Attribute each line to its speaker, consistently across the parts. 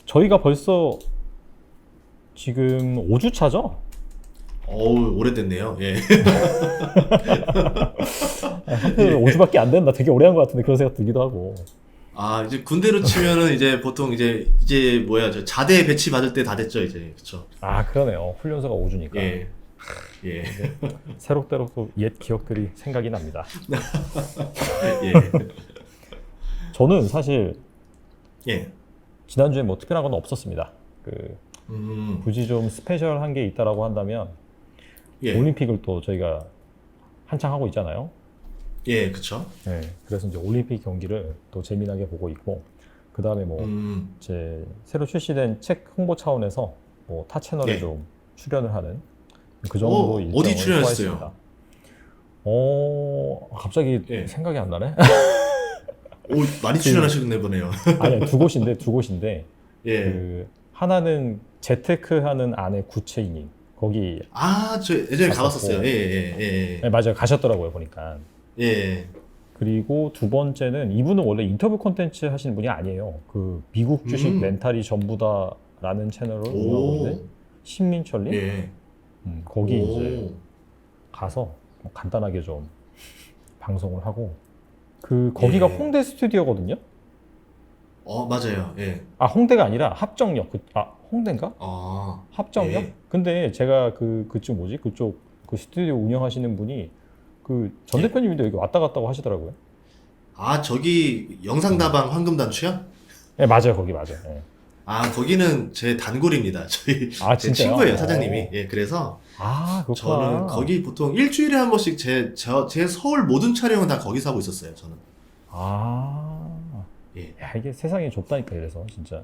Speaker 1: 저희가 벌써 지금 5주 차죠?
Speaker 2: 어우, 오래됐네요. 예.
Speaker 1: 하필 5주밖에 안 된다. 되게 오래 한 것 같은데 그런 생각 들기도 하고.
Speaker 2: 아, 이제 군대로 치면은 이제 보통 이제 뭐야, 저 자대 배치 받을 때 다 됐죠, 이제. 그쵸.
Speaker 1: 아, 그러네요. 훈련소가 5주니까.
Speaker 2: 예. 예.
Speaker 1: 새록새록 또 옛 기억들이 생각이 납니다.
Speaker 2: 예.
Speaker 1: 저는 사실
Speaker 2: 예.
Speaker 1: 지난주에 뭐 특별한 건 없었습니다. 굳이 좀 스페셜한 게 있다라고 한다면
Speaker 2: 예.
Speaker 1: 올림픽을 또 저희가 한창 하고 있잖아요.
Speaker 2: 예, 그쵸.
Speaker 1: 네, 그래서 이제 올림픽 경기를 또 재미나게 보고 있고, 그 다음에 뭐 제 새로 출시된 책 홍보 차원에서 뭐 타 채널에
Speaker 2: 예.
Speaker 1: 좀 출연을 하는 그 정도 일정을
Speaker 2: 어디 출연했어요?
Speaker 1: 소화했습니다. 갑자기
Speaker 2: 예.
Speaker 1: 생각이 안 나네.
Speaker 2: 오, 많이 출연하시겠네 보네요.
Speaker 1: 아니야, 두 곳인데
Speaker 2: 예.
Speaker 1: 그 하나는 재테크하는 아내 구체인님 거기.
Speaker 2: 아, 저 예전에
Speaker 1: 갔었고.
Speaker 2: 가봤었어요. 예, 예, 예.
Speaker 1: 네, 맞아요, 가셨더라고요 보니까.
Speaker 2: 예.
Speaker 1: 그리고 두 번째는 이분은 원래 인터뷰 콘텐츠 하시는 분이 아니에요. 그 미국 주식 멘탈이 전부다라는 채널을 운영하고 있는 신민철님.
Speaker 2: 예.
Speaker 1: 거기 이제 가서 뭐 간단하게 좀 방송을 하고, 거기가
Speaker 2: 예.
Speaker 1: 홍대 스튜디오거든요.
Speaker 2: 맞아요. 예.
Speaker 1: 아, 홍대가 아니라 합정역. 홍대인가?
Speaker 2: 아,
Speaker 1: 합정역?
Speaker 2: 예.
Speaker 1: 근데 제가 그쪽 뭐지? 그쪽 그 스튜디오 운영하시는 분이 전
Speaker 2: 예.
Speaker 1: 대표님도 여기 왔다 갔다고 하시더라고요.
Speaker 2: 아, 저기 영상다방 황금단추요?
Speaker 1: 네, 맞아요. 거기 맞아요. 네.
Speaker 2: 아, 거기는 제 단골입니다. 저희
Speaker 1: 아,
Speaker 2: 제
Speaker 1: 진짜요?
Speaker 2: 친구예요, 사장님이. 예, 그래서
Speaker 1: 아, 그렇구나.
Speaker 2: 저는 거기 보통 일주일에 한 번씩 제 서울 모든 촬영은 다 거기서 하고 있었어요, 저는.
Speaker 1: 아,
Speaker 2: 예.
Speaker 1: 야, 이게 세상이 좁다니까, 이래서 진짜.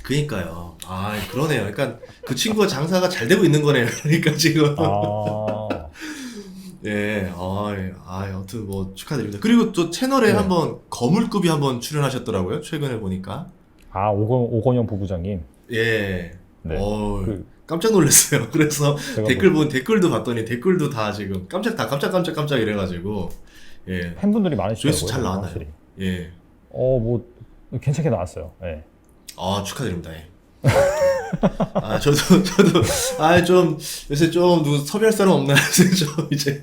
Speaker 2: 그니까요. 아, 그러네요. 그러니까 그 친구가 장사가 잘 되고 있는 거네요. 그러니까 지금.
Speaker 1: 아,
Speaker 2: 예, 여튼 뭐 축하드립니다. 그리고 또 채널에
Speaker 1: 네.
Speaker 2: 한번 거물급이 한번 출연하셨더라고요. 최근에 보니까.
Speaker 1: 오건영 부부장님.
Speaker 2: 예.
Speaker 1: 네.
Speaker 2: 깜짝 놀랐어요. 그래서
Speaker 1: 제가
Speaker 2: 댓글도 봤더니 댓글도 다 지금 깜짝 이래가지고. 예.
Speaker 1: 팬분들이 많으시더라고요.
Speaker 2: 조회수 잘 나왔나요?
Speaker 1: 확실히.
Speaker 2: 예.
Speaker 1: 뭐 괜찮게 나왔어요. 네.
Speaker 2: 아, 축하드립니다. 예. 저도, 좀, 요새 좀, 누구 섭외할 사람 없나 해서 좀, 이제.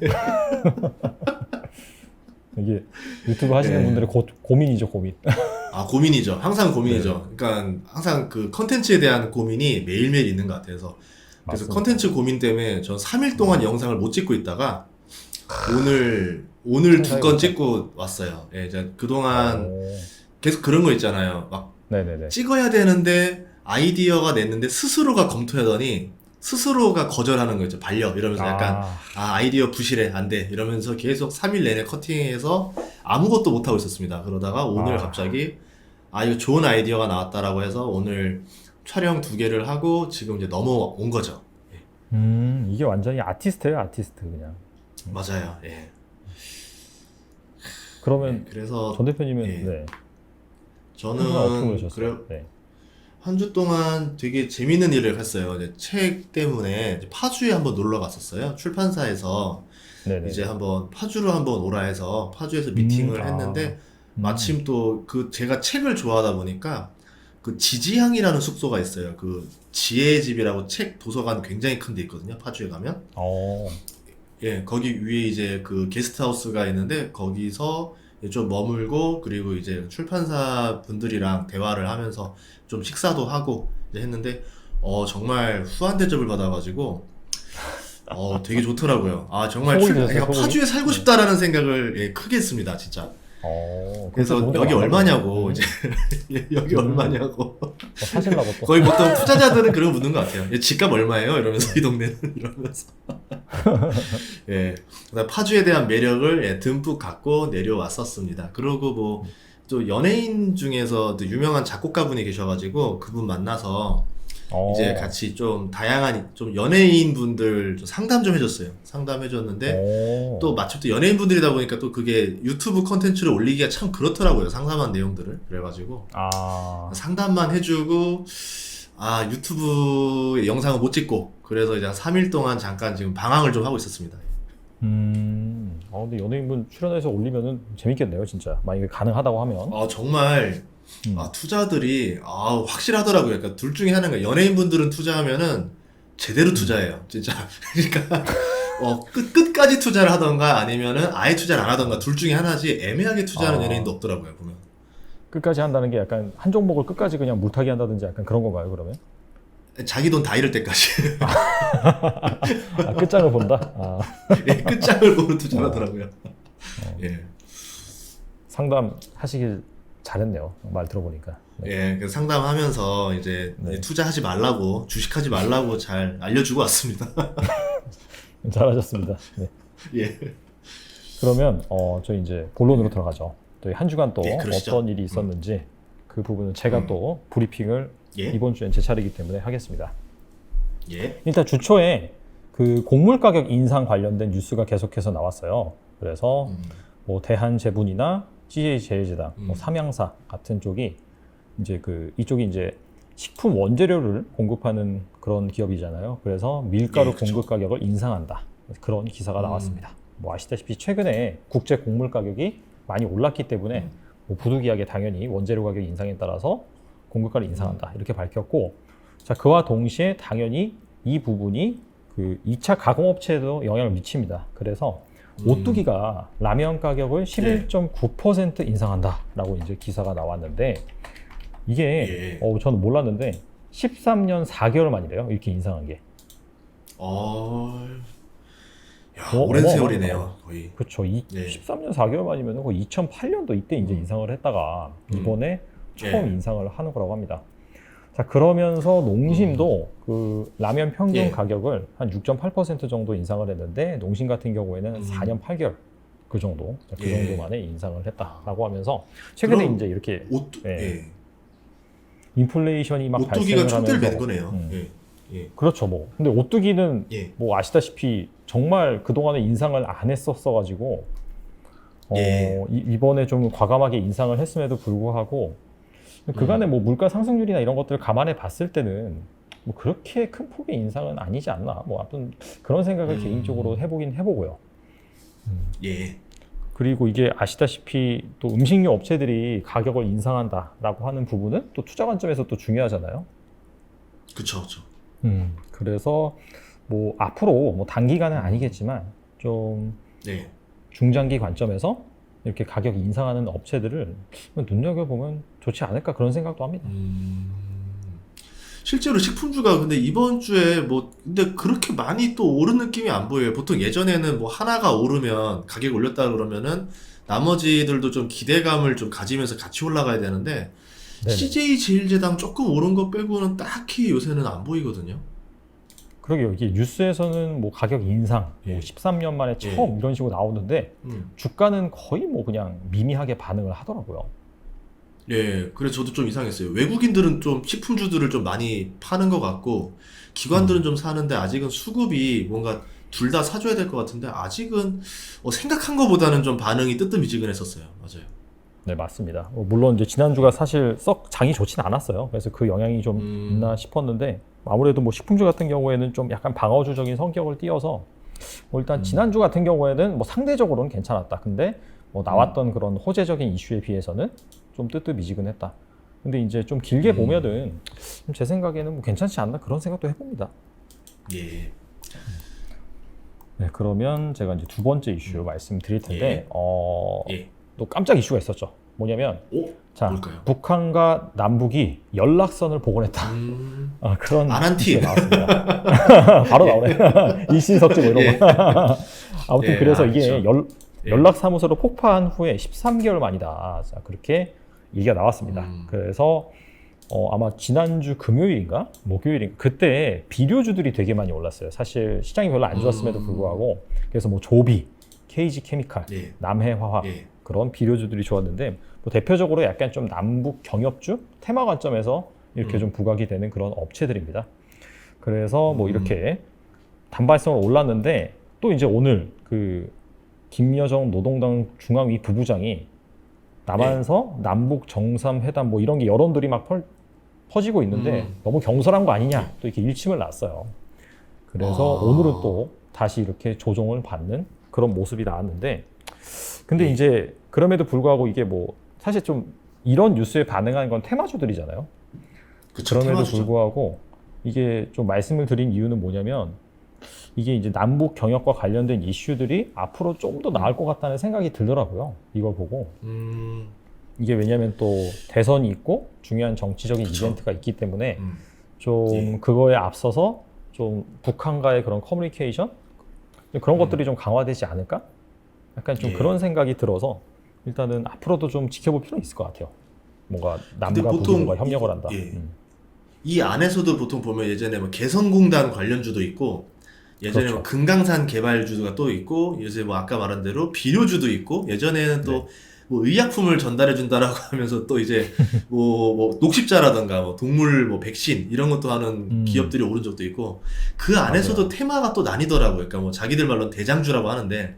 Speaker 1: 이게 유튜브 하시는
Speaker 2: 예.
Speaker 1: 분들의 고민이죠, 고민.
Speaker 2: 고민이죠. 항상 고민이죠. 그러니까, 항상 그 컨텐츠에 대한 고민이 매일매일 있는 것 같아서. 그래서
Speaker 1: 맞습니다.
Speaker 2: 컨텐츠 고민 때문에 전 3일 동안 영상을 못 찍고 있다가, 오늘 두 건 찍고 왔어요. 예, 이제 그동안 계속 그런 거 있잖아요. 막,
Speaker 1: 네네네.
Speaker 2: 찍어야 되는데, 아이디어가 냈는데, 스스로가 검토하더니, 스스로가 거절하는 거 있죠. 반려. 이러면서 약간, 아이디어 부실해. 안 돼. 이러면서 계속 3일 내내 커팅해서 아무것도 못하고 있었습니다. 그러다가 오늘 갑자기, 이거 좋은 아이디어가 나왔다라고 해서 오늘 촬영 2개를 하고 지금 이제 넘어온 거죠.
Speaker 1: 이게 완전히 아티스트예요, 아티스트 그냥.
Speaker 2: 맞아요. 예.
Speaker 1: 그러면
Speaker 2: 그래서
Speaker 1: 전 대표님은
Speaker 2: 예.
Speaker 1: 네. 어떻게
Speaker 2: 저는
Speaker 1: 보셨어요? 네.
Speaker 2: 한 주 동안 되게 재밌는 일을 했어요. 이제 책 때문에 이제 파주에 한번 놀러 갔었어요. 출판사에서
Speaker 1: 네네.
Speaker 2: 이제 한번 파주로 한번 오라 해서 파주에서 미팅을 했는데 마침 또 제가 책을 좋아하다 보니까 그 지지향이라는 숙소가 있어요. 그 지혜의 집이라고 책 도서관 굉장히 큰 데 있거든요. 파주에 가면. 예, 거기 위에 이제 그 게스트하우스가 있는데 거기서 좀 머물고 그리고 이제 출판사 분들이랑 대화를 하면서 좀 식사도 하고 이제 했는데 정말 후한 대접을 받아가지고 되게 좋더라고요. 정말
Speaker 1: 소고기 드셨어요,
Speaker 2: 내가
Speaker 1: 소고기?
Speaker 2: 파주에 살고 싶다라는 생각을 크게 했습니다, 진짜. 그래서
Speaker 1: 좋은데
Speaker 2: 여기
Speaker 1: 많아요.
Speaker 2: 얼마냐고 이제 여기 얼마냐고
Speaker 1: 사실라고 또.
Speaker 2: 거의 보통 투자자들은 그런 거 묻는 것 같아요. 집값 얼마예요? 이러면서 이 동네는 이러면서 예, 그다음 파주에 대한 매력을 듬뿍 갖고 내려왔었습니다. 그리고 뭐 또 연예인 중에서 또 유명한 작곡가분이 계셔가지고 그분 만나서 이제 같이 좀 다양한 좀 연예인 분들 좀 상담 좀 해줬어요. 상담해줬는데 또 마침 또 연예인 분들이다 보니까 또 그게 유튜브 컨텐츠를 올리기가 참 그렇더라고요. 상담한 내용들을. 그래가지고 상담만 해주고 유튜브 영상을 못 찍고 그래서 이제 한 3일 동안 잠깐 지금 방황을 좀 하고 있었습니다.
Speaker 1: 근데 연예인분 출연해서 올리면은 재밌겠네요, 진짜. 만약에 가능하다고 하면.
Speaker 2: 정말 투자들이 확실하더라고요. 그러니까 둘 중에 하나가 연예인분들은 투자하면은 제대로 투자해요. 진짜. 그러니까 끝까지 투자를 하던가 아니면은 아예 투자를 안 하던가 둘 중에 하나지 애매하게 투자하는 연예인도 없더라고요. 보면.
Speaker 1: 끝까지 한다는 게 약간 한 종목을 끝까지 그냥 물타기 한다든지 약간 그런 건가요, 그러면?
Speaker 2: 자기 돈 다 잃을 때까지.
Speaker 1: 끝장을 본다?
Speaker 2: 예, 끝장을 보는 투자를 하더라고요. 예.
Speaker 1: 상담하시길 잘했네요. 말 들어보니까. 네.
Speaker 2: 예, 그래서 상담하면서 이제
Speaker 1: 네.
Speaker 2: 투자하지 말라고, 주식하지 말라고 잘 알려주고 왔습니다.
Speaker 1: 잘하셨습니다. 네.
Speaker 2: 예.
Speaker 1: 그러면 저희 이제 본론으로 들어가죠. 저희 한 주간 또
Speaker 2: 예, 그러시죠.
Speaker 1: 어떤 일이 있었는지 그 부분은 제가 또 브리핑을
Speaker 2: 예.
Speaker 1: 이번 주엔 제 차례이기 때문에 하겠습니다.
Speaker 2: 예.
Speaker 1: 일단 주 초에 그 곡물 가격 인상 관련된 뉴스가 계속해서 나왔어요. 그래서 뭐 대한제분이나 CJ제일제당, 뭐 삼양사 같은 쪽이 이제 이쪽이 이제 식품 원재료를 공급하는 그런 기업이잖아요. 그래서 밀가루
Speaker 2: 예, 그쵸.
Speaker 1: 공급 가격을 인상한다. 그런 기사가 나왔습니다. 뭐 아시다시피 최근에 국제 곡물 가격이 많이 올랐기 때문에 뭐 부득이하게 당연히 원재료 가격 인상에 따라서 공급가를 인상한다. 이렇게 밝혔고, 자, 그와 동시에 당연히 이 부분이 그 2차 가공업체에도 영향을 미칩니다. 그래서 오뚜기가 라면 가격을 11.9% 인상한다라고 이제 기사가 나왔는데 이게 저는 몰랐는데 13년 4개월 만이래요. 이렇게 인상한 게.
Speaker 2: 오랜 세월이네요, 거의.
Speaker 1: 그렇죠. 13년 4개월 만이면 거의 2008년도 이때 이제 인상을 했다가 이번에 처음 인상을 하는 거라고 합니다. 자, 그러면서 농심도 그 라면 평균 가격을 한 6.8% 정도 인상을 했는데 농심 같은 경우에는 4년 8개월 그 정도, 그 정도 만에 인상을 했다라고 하면서 최근에 이제 이렇게 인플레이션이 막
Speaker 2: 오뚜기가
Speaker 1: 발생을
Speaker 2: 촛대를 맨
Speaker 1: 하면서
Speaker 2: 거네요.
Speaker 1: 그렇죠. 뭐 근데 오뚜기는 뭐 아시다시피 정말 그동안에 인상을 안 했었어 가지고 이번에 좀 과감하게 인상을 했음에도 불구하고 그간의 뭐 물가 상승률이나 이런 것들을 감안해 봤을 때는 뭐 그렇게 큰 폭의 인상은 아니지 않나. 뭐 아무튼 그런 생각을 개인적으로 해보긴 해보고요. 그리고 이게 아시다시피 또 음식료 업체들이 가격을 인상한다라고 하는 부분은 또 투자 관점에서 또 중요하잖아요.
Speaker 2: 그쵸, 그쵸.
Speaker 1: 그래서 뭐 앞으로 뭐 단기간은 아니겠지만 좀 중장기 관점에서 이렇게 가격 인상하는 업체들을 눈여겨보면 좋지 않을까 그런 생각도 합니다.
Speaker 2: 실제로 식품주가 근데 이번 주에 근데 그렇게 많이 또 오른 느낌이 안 보여요. 보통 예전에는 뭐 하나가 오르면 가격 올렸다 그러면은 나머지들도 좀 기대감을 좀 가지면서 같이 올라가야 되는데 CJ제일제당 조금 오른 거 빼고는 딱히 요새는 안 보이거든요.
Speaker 1: 그러게요. 이게 뉴스에서는 뭐 가격 인상, 뭐 13년 만에 처음 이런 식으로 나오는데 주가는 거의 뭐 그냥 미미하게 반응을 하더라고요.
Speaker 2: 그래서 저도 좀 이상했어요. 외국인들은 좀 식품주들을 좀 많이 파는 것 같고 기관들은 좀 사는데 아직은 수급이 뭔가 둘 다 사줘야 될 것 같은데 아직은 생각한 것보다는 좀 반응이 뜨뜻미지근했었어요. 맞아요.
Speaker 1: 네, 맞습니다. 물론 이제 지난주가 사실 썩 장이 좋진 않았어요. 그래서 그 영향이 좀 있나 싶었는데 아무래도 뭐 식품주 같은 경우에는 좀 약간 방어주적인 성격을 띄어서 뭐 일단 지난주 같은 경우에는 뭐 상대적으로는 괜찮았다. 근데 뭐 나왔던 그런 호재적인 이슈에 비해서는 좀 뜨뜻미지근했다. 근데 이제 좀 길게 보면은 제 생각에는 뭐 괜찮지 않나 그런 생각도 해봅니다. 네, 그러면 제가 이제 두 번째 이슈 말씀드릴 텐데 또 깜짝 이슈가 있었죠. 뭐냐면 자,
Speaker 2: 뭘까요?
Speaker 1: 북한과 남북이 연락선을 복원했다. 그런
Speaker 2: 아난티
Speaker 1: 이슈가 나왔습니다. 바로 나오네. 일신석지 뭐 이런 거. 아무튼 그래서 이게 연락사무소로 폭파한 후에 13개월 만이다. 자, 그렇게 얘기가 나왔습니다. 그래서 아마 지난주 금요일인가 목요일인가 그때 비료주들이 되게 많이 올랐어요. 사실 시장이 별로 안 좋았음에도 불구하고 그래서 뭐 조비, KG케미칼, 남해화학 그런 비료주들이 좋았는데 뭐 대표적으로 약간 좀 남북 경협주 테마 관점에서 이렇게 좀 부각이 되는 그런 업체들입니다. 그래서 뭐 이렇게 단발성을 올랐는데 또 이제 오늘 그 김여정 노동당 중앙위 부부장이 남한서 남북 정상회담 뭐 이런 게 여론들이 막 퍼지고 있는데 너무 경솔한 거 아니냐 또 이렇게 일침을 놨어요. 그래서 오늘은 또 다시 이렇게 조정을 받는 그런 모습이 나왔는데 근데 이제 그럼에도 불구하고 이게 뭐 사실 좀 이런 뉴스에 반응하는 건 테마주들이잖아요.
Speaker 2: 그쵸,
Speaker 1: 그럼에도
Speaker 2: 테마주죠.
Speaker 1: 불구하고 이게 좀 말씀을 드린 이유는 뭐냐면 이게 이제 남북 경협과 관련된 이슈들이 앞으로 좀 더 나을 것 같다는 생각이 들더라고요. 이걸 보고. 이게 왜냐하면 또 대선이 있고 중요한 정치적인
Speaker 2: 그쵸.
Speaker 1: 이벤트가 있기 때문에
Speaker 2: 음.
Speaker 1: 좀
Speaker 2: 예.
Speaker 1: 그거에 앞서서 좀 북한과의 그런 커뮤니케이션 그런 것들이 좀 강화되지 않을까? 약간 좀
Speaker 2: 예.
Speaker 1: 그런 생각이 들어서 일단은 앞으로도 좀 지켜볼 필요는 있을 것 같아요. 뭔가
Speaker 2: 근데
Speaker 1: 남과 북이
Speaker 2: 보통
Speaker 1: 뭔가 협력을 한다.
Speaker 2: 예. 이 안에서도 보통 보면 예전에 뭐 개성공단 관련주도 있고 예전에
Speaker 1: 그렇죠.
Speaker 2: 뭐 금강산 개발주가 또 있고 요새 뭐 아까 말한 대로 비료주도 있고 예전에는 또 뭐 의약품을 전달해 준다라고 하면서 또 이제 뭐 녹십자라든가 뭐 동물 뭐 백신 이런 것도 하는 기업들이 오른 적도 있고 그 안에서도
Speaker 1: 맞아요.
Speaker 2: 테마가 또 나뉘더라고요. 그러니까 뭐 자기들 말로는 대장주라고 하는데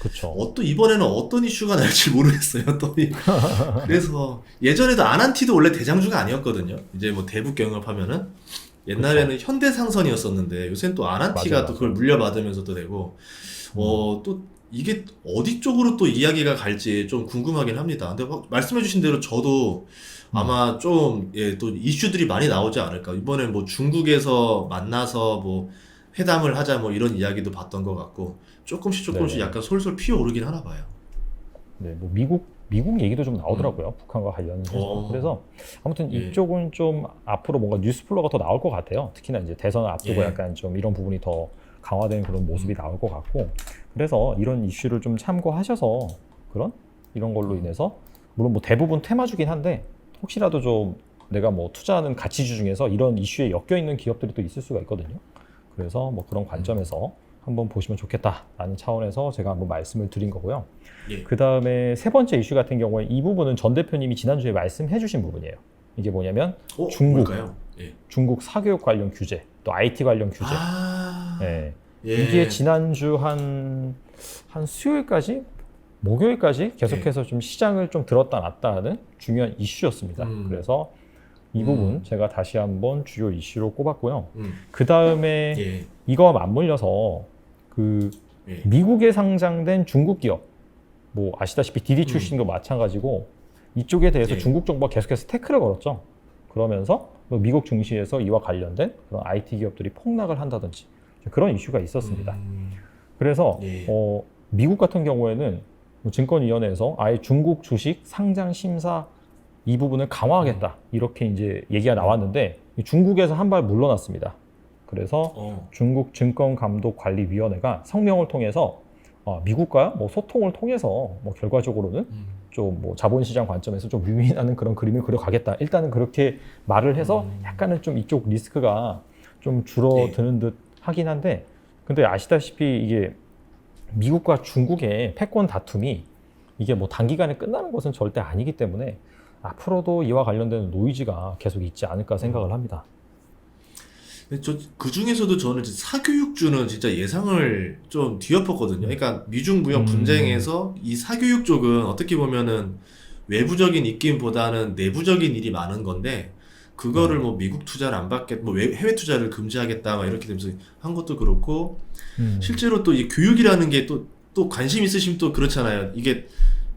Speaker 1: 그렇죠.
Speaker 2: 또 이번에는 어떤 이슈가 날지 모르겠어요. 또 그래서 예전에도 아난티도 원래 대장주가 아니었거든요. 이제 뭐 대북 경협하면은 옛날에는 현대상선이었었는데 요새는 또 아난티가
Speaker 1: 맞아요,
Speaker 2: 또 그걸
Speaker 1: 맞아요.
Speaker 2: 물려받으면서 또 되고 또 이게 어디 쪽으로 또 이야기가 갈지 좀 궁금하긴 합니다. 근데 말씀해주신 대로 저도 아마 좀 또 이슈들이 많이 나오지 않을까. 이번에 뭐 중국에서 만나서 뭐 회담을 하자 뭐 이런 이야기도 봤던 것 같고 조금씩
Speaker 1: 네네.
Speaker 2: 약간 솔솔 피어오르긴 하나 봐요.
Speaker 1: 네, 뭐 미국 얘기도 좀 나오더라고요. 북한과 관련해서.
Speaker 2: 어,
Speaker 1: 그래서 아무튼
Speaker 2: 예.
Speaker 1: 이쪽은 좀 앞으로 뭔가 뉴스 플로가 더 나올 것 같아요. 특히나 이제 대선을 앞두고
Speaker 2: 예.
Speaker 1: 약간 좀 이런 부분이 더 강화되는 그런 모습이 나올 것 같고. 그래서 이런 이슈를 좀 참고하셔서 이런 걸로 인해서 물론 뭐 대부분 테마주긴 한데 혹시라도 좀 내가 뭐 투자하는 가치주 중에서 이런 이슈에 엮여 있는 기업들이 또 있을 수가 있거든요. 그래서 뭐 그런 관점에서 한번 보시면 좋겠다라는 차원에서 제가 한번 말씀을 드린 거고요.
Speaker 2: 예.
Speaker 1: 그 다음에 세 번째 이슈 같은 경우에 이 부분은 전 대표님이 지난주에 말씀해 주신 부분이에요. 이게 뭐냐면 중국,
Speaker 2: 뭘까요? 예.
Speaker 1: 중국 사교육 관련 규제, 또 IT 관련 규제.
Speaker 2: 아,
Speaker 1: 예.
Speaker 2: 예.
Speaker 1: 이게 지난주 한 수요일까지, 목요일까지 계속해서 좀 시장을 좀 들었다 놨다 하는 중요한 이슈였습니다. 그래서 이 부분 제가 다시 한번 주요 이슈로 꼽았고요. 그 다음에
Speaker 2: 예.
Speaker 1: 이거와 맞물려서
Speaker 2: 예.
Speaker 1: 미국에 상장된 중국 기업, 뭐 아시다시피 디디 출신도 마찬가지고 이쪽에 대해서
Speaker 2: 예.
Speaker 1: 중국 정부가 계속해서 태클을 걸었죠. 그러면서 뭐 미국 증시에서 이와 관련된 그런 IT 기업들이 폭락을 한다든지 그런 이슈가 있었습니다. 그래서
Speaker 2: 예.
Speaker 1: 미국 같은 경우에는 뭐 증권위원회에서 아예 중국 주식 상장 심사 이 부분을 강화하겠다 이렇게 이제 얘기가 나왔는데 중국에서 한 발 물러났습니다. 그래서 중국 증권감독관리위원회가 성명을 통해서 미국과 뭐 소통을 통해서 뭐 결과적으로는 좀 뭐 자본시장 관점에서 좀 윈윈하는 그런 그림을 그려가겠다. 일단은 그렇게 말을 해서 약간은 좀 이쪽 리스크가 좀 줄어드는 듯 하긴 한데, 근데 아시다시피 이게 미국과 중국의 패권 다툼이 이게 뭐 단기간에 끝나는 것은 절대 아니기 때문에 앞으로도 이와 관련된 노이즈가 계속 있지 않을까 생각을 합니다.
Speaker 2: 그 중에서도 저는 사교육주는 진짜 예상을 좀 뒤엎었거든요. 그러니까 미중 무역 분쟁에서 이 사교육 쪽은 어떻게 보면은 외부적인 입김보다는 내부적인 일이 많은 건데 그거를 뭐 미국 투자를 안 받겠, 뭐 해외 투자를 금지하겠다 막 이렇게 되면서 한 것도 그렇고 실제로 또 이 교육이라는 게 또 관심 있으시면 또 그렇잖아요. 이게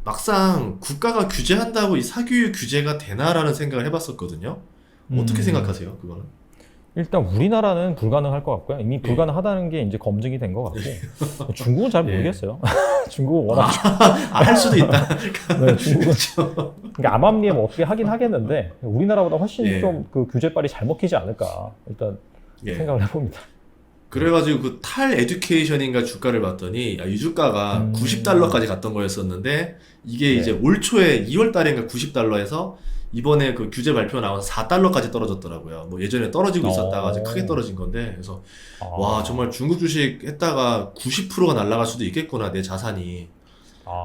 Speaker 2: 막상 국가가 규제한다고 이 사교육 규제가 되나라는 생각을 해봤었거든요. 어떻게 생각하세요, 그거는?
Speaker 1: 일단 우리나라는 불가능할 것 같고요. 이미 불가능하다는 게 이제 검증이 된 것 같고 중국은 잘 모르겠어요. 중국은 워낙
Speaker 2: 할 수도 있다.
Speaker 1: 네, 중국은 그러니까 암암리에 뭐 어떻게 하긴 하겠는데 우리나라보다 훨씬 좀 그 규제빨이 잘 먹히지 않을까 일단 생각을 해봅니다.
Speaker 2: 그래가지고 그 탈 에듀케이션인가 주가를 봤더니 이 주가가 $90까지 갔던 거였었는데 이게 이제 올 초에 2월 달인가 $90에서 이번에 그 규제 발표 나온 $4까지 떨어졌더라고요. 뭐 예전에 떨어지고 있었다가 이제 크게 떨어진 건데 그래서 와 정말 중국 주식 했다가 90%가 날아갈 수도 있겠구나 내 자산이.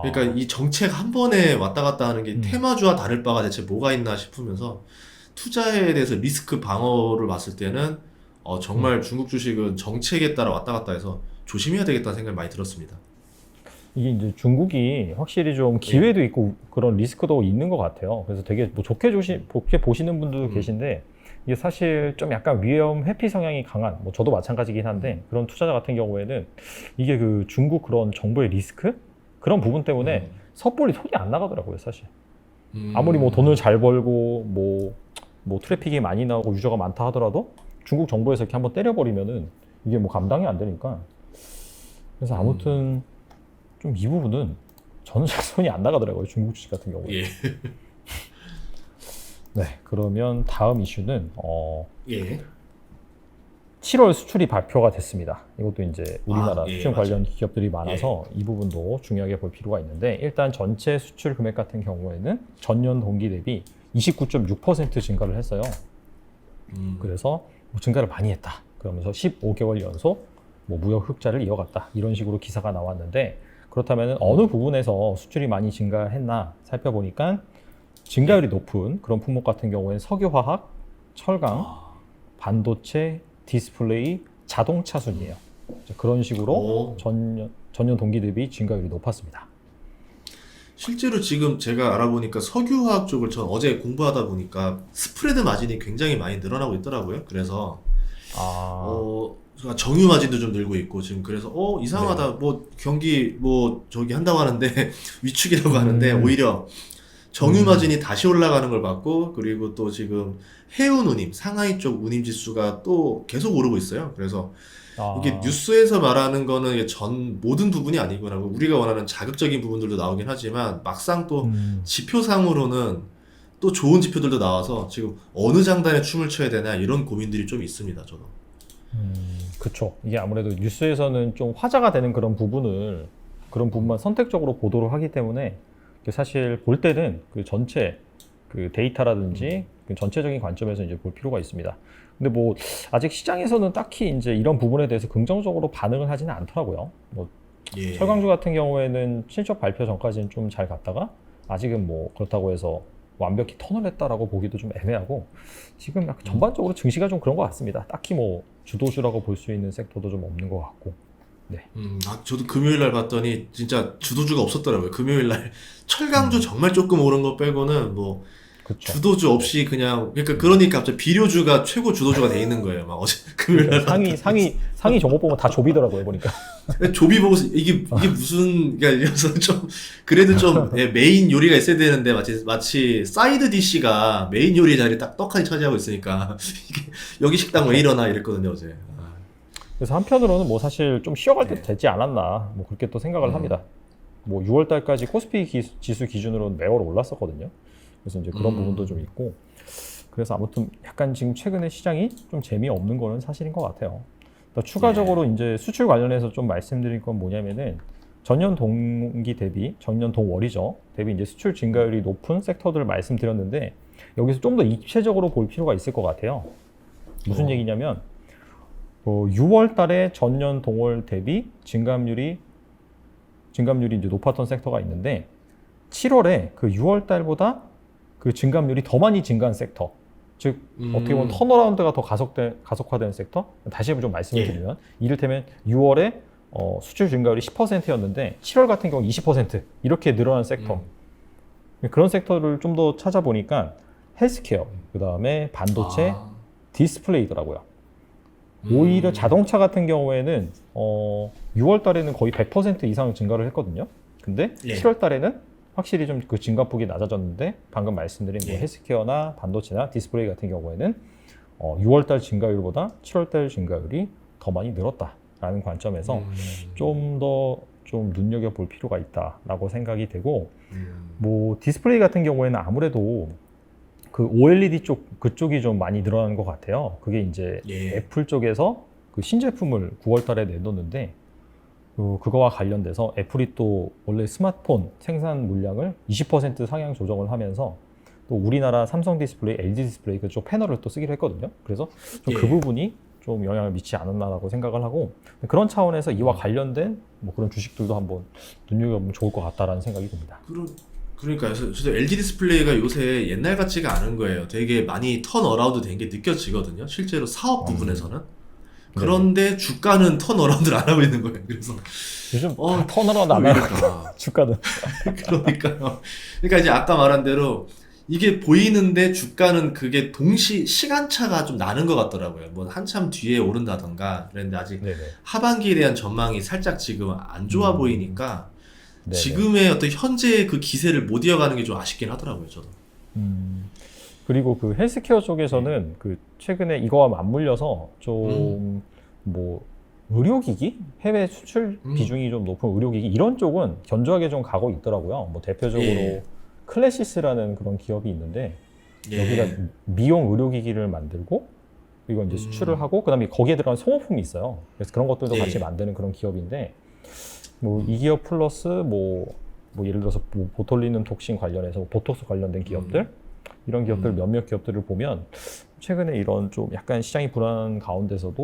Speaker 2: 그러니까 이 정책 한 번에 왔다 갔다 하는 게 테마주와 다를 바가 대체 뭐가 있나 싶으면서 투자에 대해서 리스크 방어를 봤을 때는 정말 중국 주식은 정책에 따라 왔다 갔다 해서 조심해야 되겠다는 생각이 많이 들었습니다.
Speaker 1: 이게 이제 중국이 확실히 좀 기회도 있고 그런 리스크도 있는 것 같아요. 그래서 되게 뭐 좋게 보시는 분들도 계신데 이게 사실 좀 약간 위험 회피 성향이 강한, 뭐 저도 마찬가지긴 한데 그런 투자자 같은 경우에는 이게 그 중국 그런 정부의 리스크 그런 부분 때문에 섣불리 손이 안 나가더라고요, 사실. 아무리 뭐 돈을 잘 벌고 뭐 트래픽이 많이 나오고 유저가 많다 하더라도 중국 정부에서 이렇게 한번 때려버리면은 이게 뭐 감당이 안 되니까. 그래서 아무튼 좀 이 부분은 저는 잘 손이 안 나가더라고요, 중국 주식 같은 경우에.
Speaker 2: 예.
Speaker 1: 네, 그러면 다음 이슈는
Speaker 2: 예.
Speaker 1: 7월 수출이 발표가 됐습니다. 이것도 이제 우리나라
Speaker 2: 예,
Speaker 1: 수출
Speaker 2: 맞아요.
Speaker 1: 관련 기업들이 많아서 이 부분도 중요하게 볼 필요가 있는데, 일단 전체 수출 금액 같은 경우에는 전년 동기 대비 29.6% 증가를 했어요. 그래서 뭐 증가를 많이 했다. 그러면서 15개월 연속 뭐 무역 흑자를 이어갔다. 이런 식으로 기사가 나왔는데, 그렇다면 어느 부분에서 수출이 많이 증가했나 살펴보니까 증가율이 높은 그런 품목 같은 경우에는 석유화학, 철강, 반도체, 디스플레이, 자동차 순이에요. 그런 식으로 전년 동기 대비 증가율이 높았습니다.
Speaker 2: 실제로 지금 제가 알아보니까 석유화학 쪽을 전 어제 공부하다 보니까 스프레드 마진이 굉장히 많이 늘어나고 있더라고요. 그래서 정유 마진도 좀 늘고 있고 지금 그래서 이상하다. 뭐 경기 뭐 저기 한다고 하는데 위축이라고 하는데 오히려 정유 마진이 다시 올라가는 걸 봤고, 그리고 또 지금 해운 운임, 상하이 쪽 운임 지수가 또 계속 오르고 있어요. 그래서 이게 뉴스에서 말하는 거는 이게 모든 부분이 아니구나. 우리가 원하는 자극적인 부분들도 나오긴 하지만 막상 또 지표상으로는 또 좋은 지표들도 나와서 지금 어느 장단에 춤을 춰야 되나 이런 고민들이 좀 있습니다, 저도.
Speaker 1: 그렇죠. 이게 아무래도 뉴스에서는 좀 화제가 되는 그런 부분만 선택적으로 보도를 하기 때문에 사실 볼 때는 그 전체 그 데이터라든지 그 전체적인 관점에서 이제 볼 필요가 있습니다. 근데 뭐 아직 시장에서는 딱히 이제 이런 부분에 대해서 긍정적으로 반응을 하지는 않더라고요. 뭐 철강주 같은 경우에는 실적 발표 전까지는 좀 잘 갔다가 아직은 뭐 그렇다고 해서 완벽히 턴을 했다라고 보기도 좀 애매하고, 지금 약간 전반적으로 증시가 좀 그런 것 같습니다. 딱히 뭐 주도주라고 볼 수 있는 섹터도 좀 없는 것 같고. 네.
Speaker 2: 저도 금요일 날 봤더니 진짜 주도주가 없었더라고요. 금요일 날 철강주 정말 조금 오른 거 빼고는 뭐
Speaker 1: 그쵸.
Speaker 2: 주도주 없이 그러니까 갑자기 비료주가 최고 주도주가 돼 있는 거예요. 막 어제 금요일 날
Speaker 1: 상위 종목 보면 다 조비더라고요, 보니까.
Speaker 2: 조비 보고서 이게 무슨 그래서 좀 그래도 좀 메인 요리가 있어야 되는데 마치 사이드 디시가 메인 요리 자리 딱 떡하니 차지하고 있으니까 이게 여기 식당 왜 이러나 이랬거든요, 어제.
Speaker 1: 그래서 한편으로는 뭐 사실 좀 쉬어갈 때도 되지 않았나, 뭐 그렇게 또 생각을 합니다. 뭐 6월 달까지 코스피 지수 기준으로는 매월 올랐었거든요. 그래서 이제 그런 부분도 좀 있고, 그래서 아무튼 약간 지금 최근에 시장이 좀 재미없는 거는 사실인 것 같아요. 추가적으로 이제 수출 관련해서 좀 말씀드릴 건 뭐냐면은 전년 동기 대비, 전년 동월이죠. 대비 이제 수출 증가율이 높은 섹터들을 말씀드렸는데, 여기서 좀 더 입체적으로 볼 필요가 있을 것 같아요. 무슨 얘기냐면 6월 달에 전년 동월 대비 증감률이 이제 높았던 섹터가 있는데, 7월에 그 6월 달보다 그 증감률이 더 많이 증가한 섹터, 즉 어떻게 보면 턴어라운드가 더 가속화된 섹터. 다시 한번 좀 말씀을 드리면, 이를테면 6월에 수출 증가율이 10%였는데 7월 같은 경우 20% 이렇게 늘어난 섹터. 그런 섹터를 좀 더 찾아보니까 헬스케어, 그 다음에 반도체, 디스플레이더라고요. 오히려 자동차 같은 경우에는 6월 달에는 거의 100% 이상 증가를 했거든요. 근데 7월 달에는 확실히 좀 그 증가폭이 낮아졌는데, 방금 말씀드린 뭐 헬스케어나 반도체나 디스플레이 같은 경우에는 6월 달 증가율보다 7월 달 증가율이 더 많이 늘었다라는 관점에서 좀 더 좀 눈여겨볼 필요가 있다라고 생각이 되고, 뭐 디스플레이 같은 경우에는 아무래도 그 OLED 그쪽이 좀 많이 늘어나는 것 같아요. 그게 이제 애플 쪽에서 그 신제품을 9월 달에 내놓는데, 그거와 관련돼서 애플이 또 원래 스마트폰 생산 물량을 20% 상향 조정을 하면서 또 우리나라 삼성 디스플레이, LG 디스플레이 그쪽 패널을 또 쓰기로 했거든요. 그래서 좀 그 부분이 좀 영향을 미치지 않았나라고 생각을 하고, 그런 차원에서 이와 관련된 뭐 그런 주식들도 한번 눈여겨보면 좋을 것 같다라는 생각이 듭니다.
Speaker 2: 그러니까요. 저도 LG 디스플레이가 요새 옛날 같지가 않은 거예요. 되게 많이 턴어라운드 된 게 느껴지거든요. 실제로 사업 부분에서는. 그런데 주가는 턴어라운드를 안 하고 있는 거예요. 그래서
Speaker 1: 요즘 턴어라운드 안 하니까 주가는.
Speaker 2: 그러니까요. 그러니까 이제 아까 말한 대로 이게 보이는데 주가는 그게 시간차가 좀 나는 것 같더라고요. 뭐 한참 뒤에 오른다던가 그랬는데 아직 하반기에 대한 전망이 살짝 지금 안 좋아 보이니까
Speaker 1: 네네.
Speaker 2: 지금의 어떤 현재 그 기세를 못 이어가는 게 좀 아쉽긴 하더라고요, 저도.
Speaker 1: 그리고 그 헬스케어 쪽에서는 그 최근에 이거와 맞물려서 좀 뭐 의료기기? 해외 수출 비중이 좀 높은 의료기기 이런 쪽은 견조하게 좀 가고 있더라고요. 뭐 대표적으로
Speaker 2: 예.
Speaker 1: 클래시스라는 그런 기업이 있는데
Speaker 2: 예.
Speaker 1: 여기가 미용 의료기기를 만들고 이거 이제 수출을 하고 그다음에 거기에 들어간 소모품이 있어요. 그래서 그런 것들도 같이
Speaker 2: 예.
Speaker 1: 만드는 그런 기업인데 뭐 이 기업 플러스 뭐 예를 들어서 뭐 보톨리눔 톡신 관련해서 보톡스 관련된 기업들 이런 기업들 몇몇 기업들을 보면 최근에 이런 좀 약간 시장이 불안한 가운데서도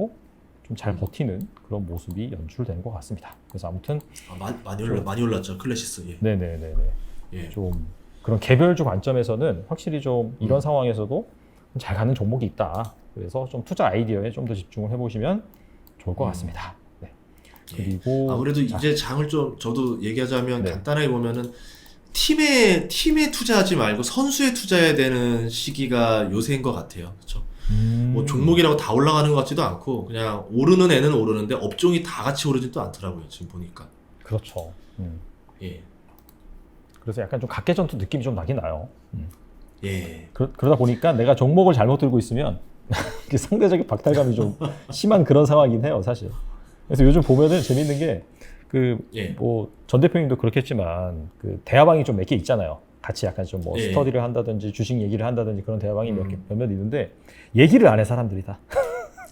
Speaker 1: 좀 잘 버티는 그런 모습이 연출된 것 같습니다. 그래서 아무튼
Speaker 2: 많이 올랐죠, 클래시스. 예.
Speaker 1: 네네네네
Speaker 2: 예.
Speaker 1: 좀 그런 개별주 관점에서는 확실히 좀 이런 상황에서도 잘 가는 종목이 있다. 그래서 좀 투자 아이디어에 좀 더 집중을 해보시면 좋을 것 같습니다. 네. 그리고
Speaker 2: 아무래도 이제 장을 좀 저도 얘기하자면
Speaker 1: 네.
Speaker 2: 간단하게 보면은 팀에 투자하지 말고 선수에 투자해야 되는 시기가 요새인 것 같아요. 그렇죠? 뭐 종목이라고 다 올라가는 것 같지도 않고 그냥 오르는 애는 오르는데 업종이 다 같이 오르지도 않더라고요. 지금 보니까.
Speaker 1: 그렇죠.
Speaker 2: 예.
Speaker 1: 그래서 약간 좀 각계전투 느낌이 좀 나긴 나요.
Speaker 2: 예.
Speaker 1: 그러다 보니까 내가 종목을 잘못 들고 있으면 상대적인 박탈감이 좀 심한 그런 상황이긴 해요, 사실. 그래서 요즘 보면은 재밌는 게
Speaker 2: 예.
Speaker 1: 뭐 전 대표님도 그렇겠지만 그 대화방이 좀 몇 개 있잖아요. 같이 약간 좀 뭐
Speaker 2: 예.
Speaker 1: 스터디를 한다든지 주식 얘기를 한다든지 그런 대화방이 몇몇 있는데 얘기를 안 해 사람들이 다.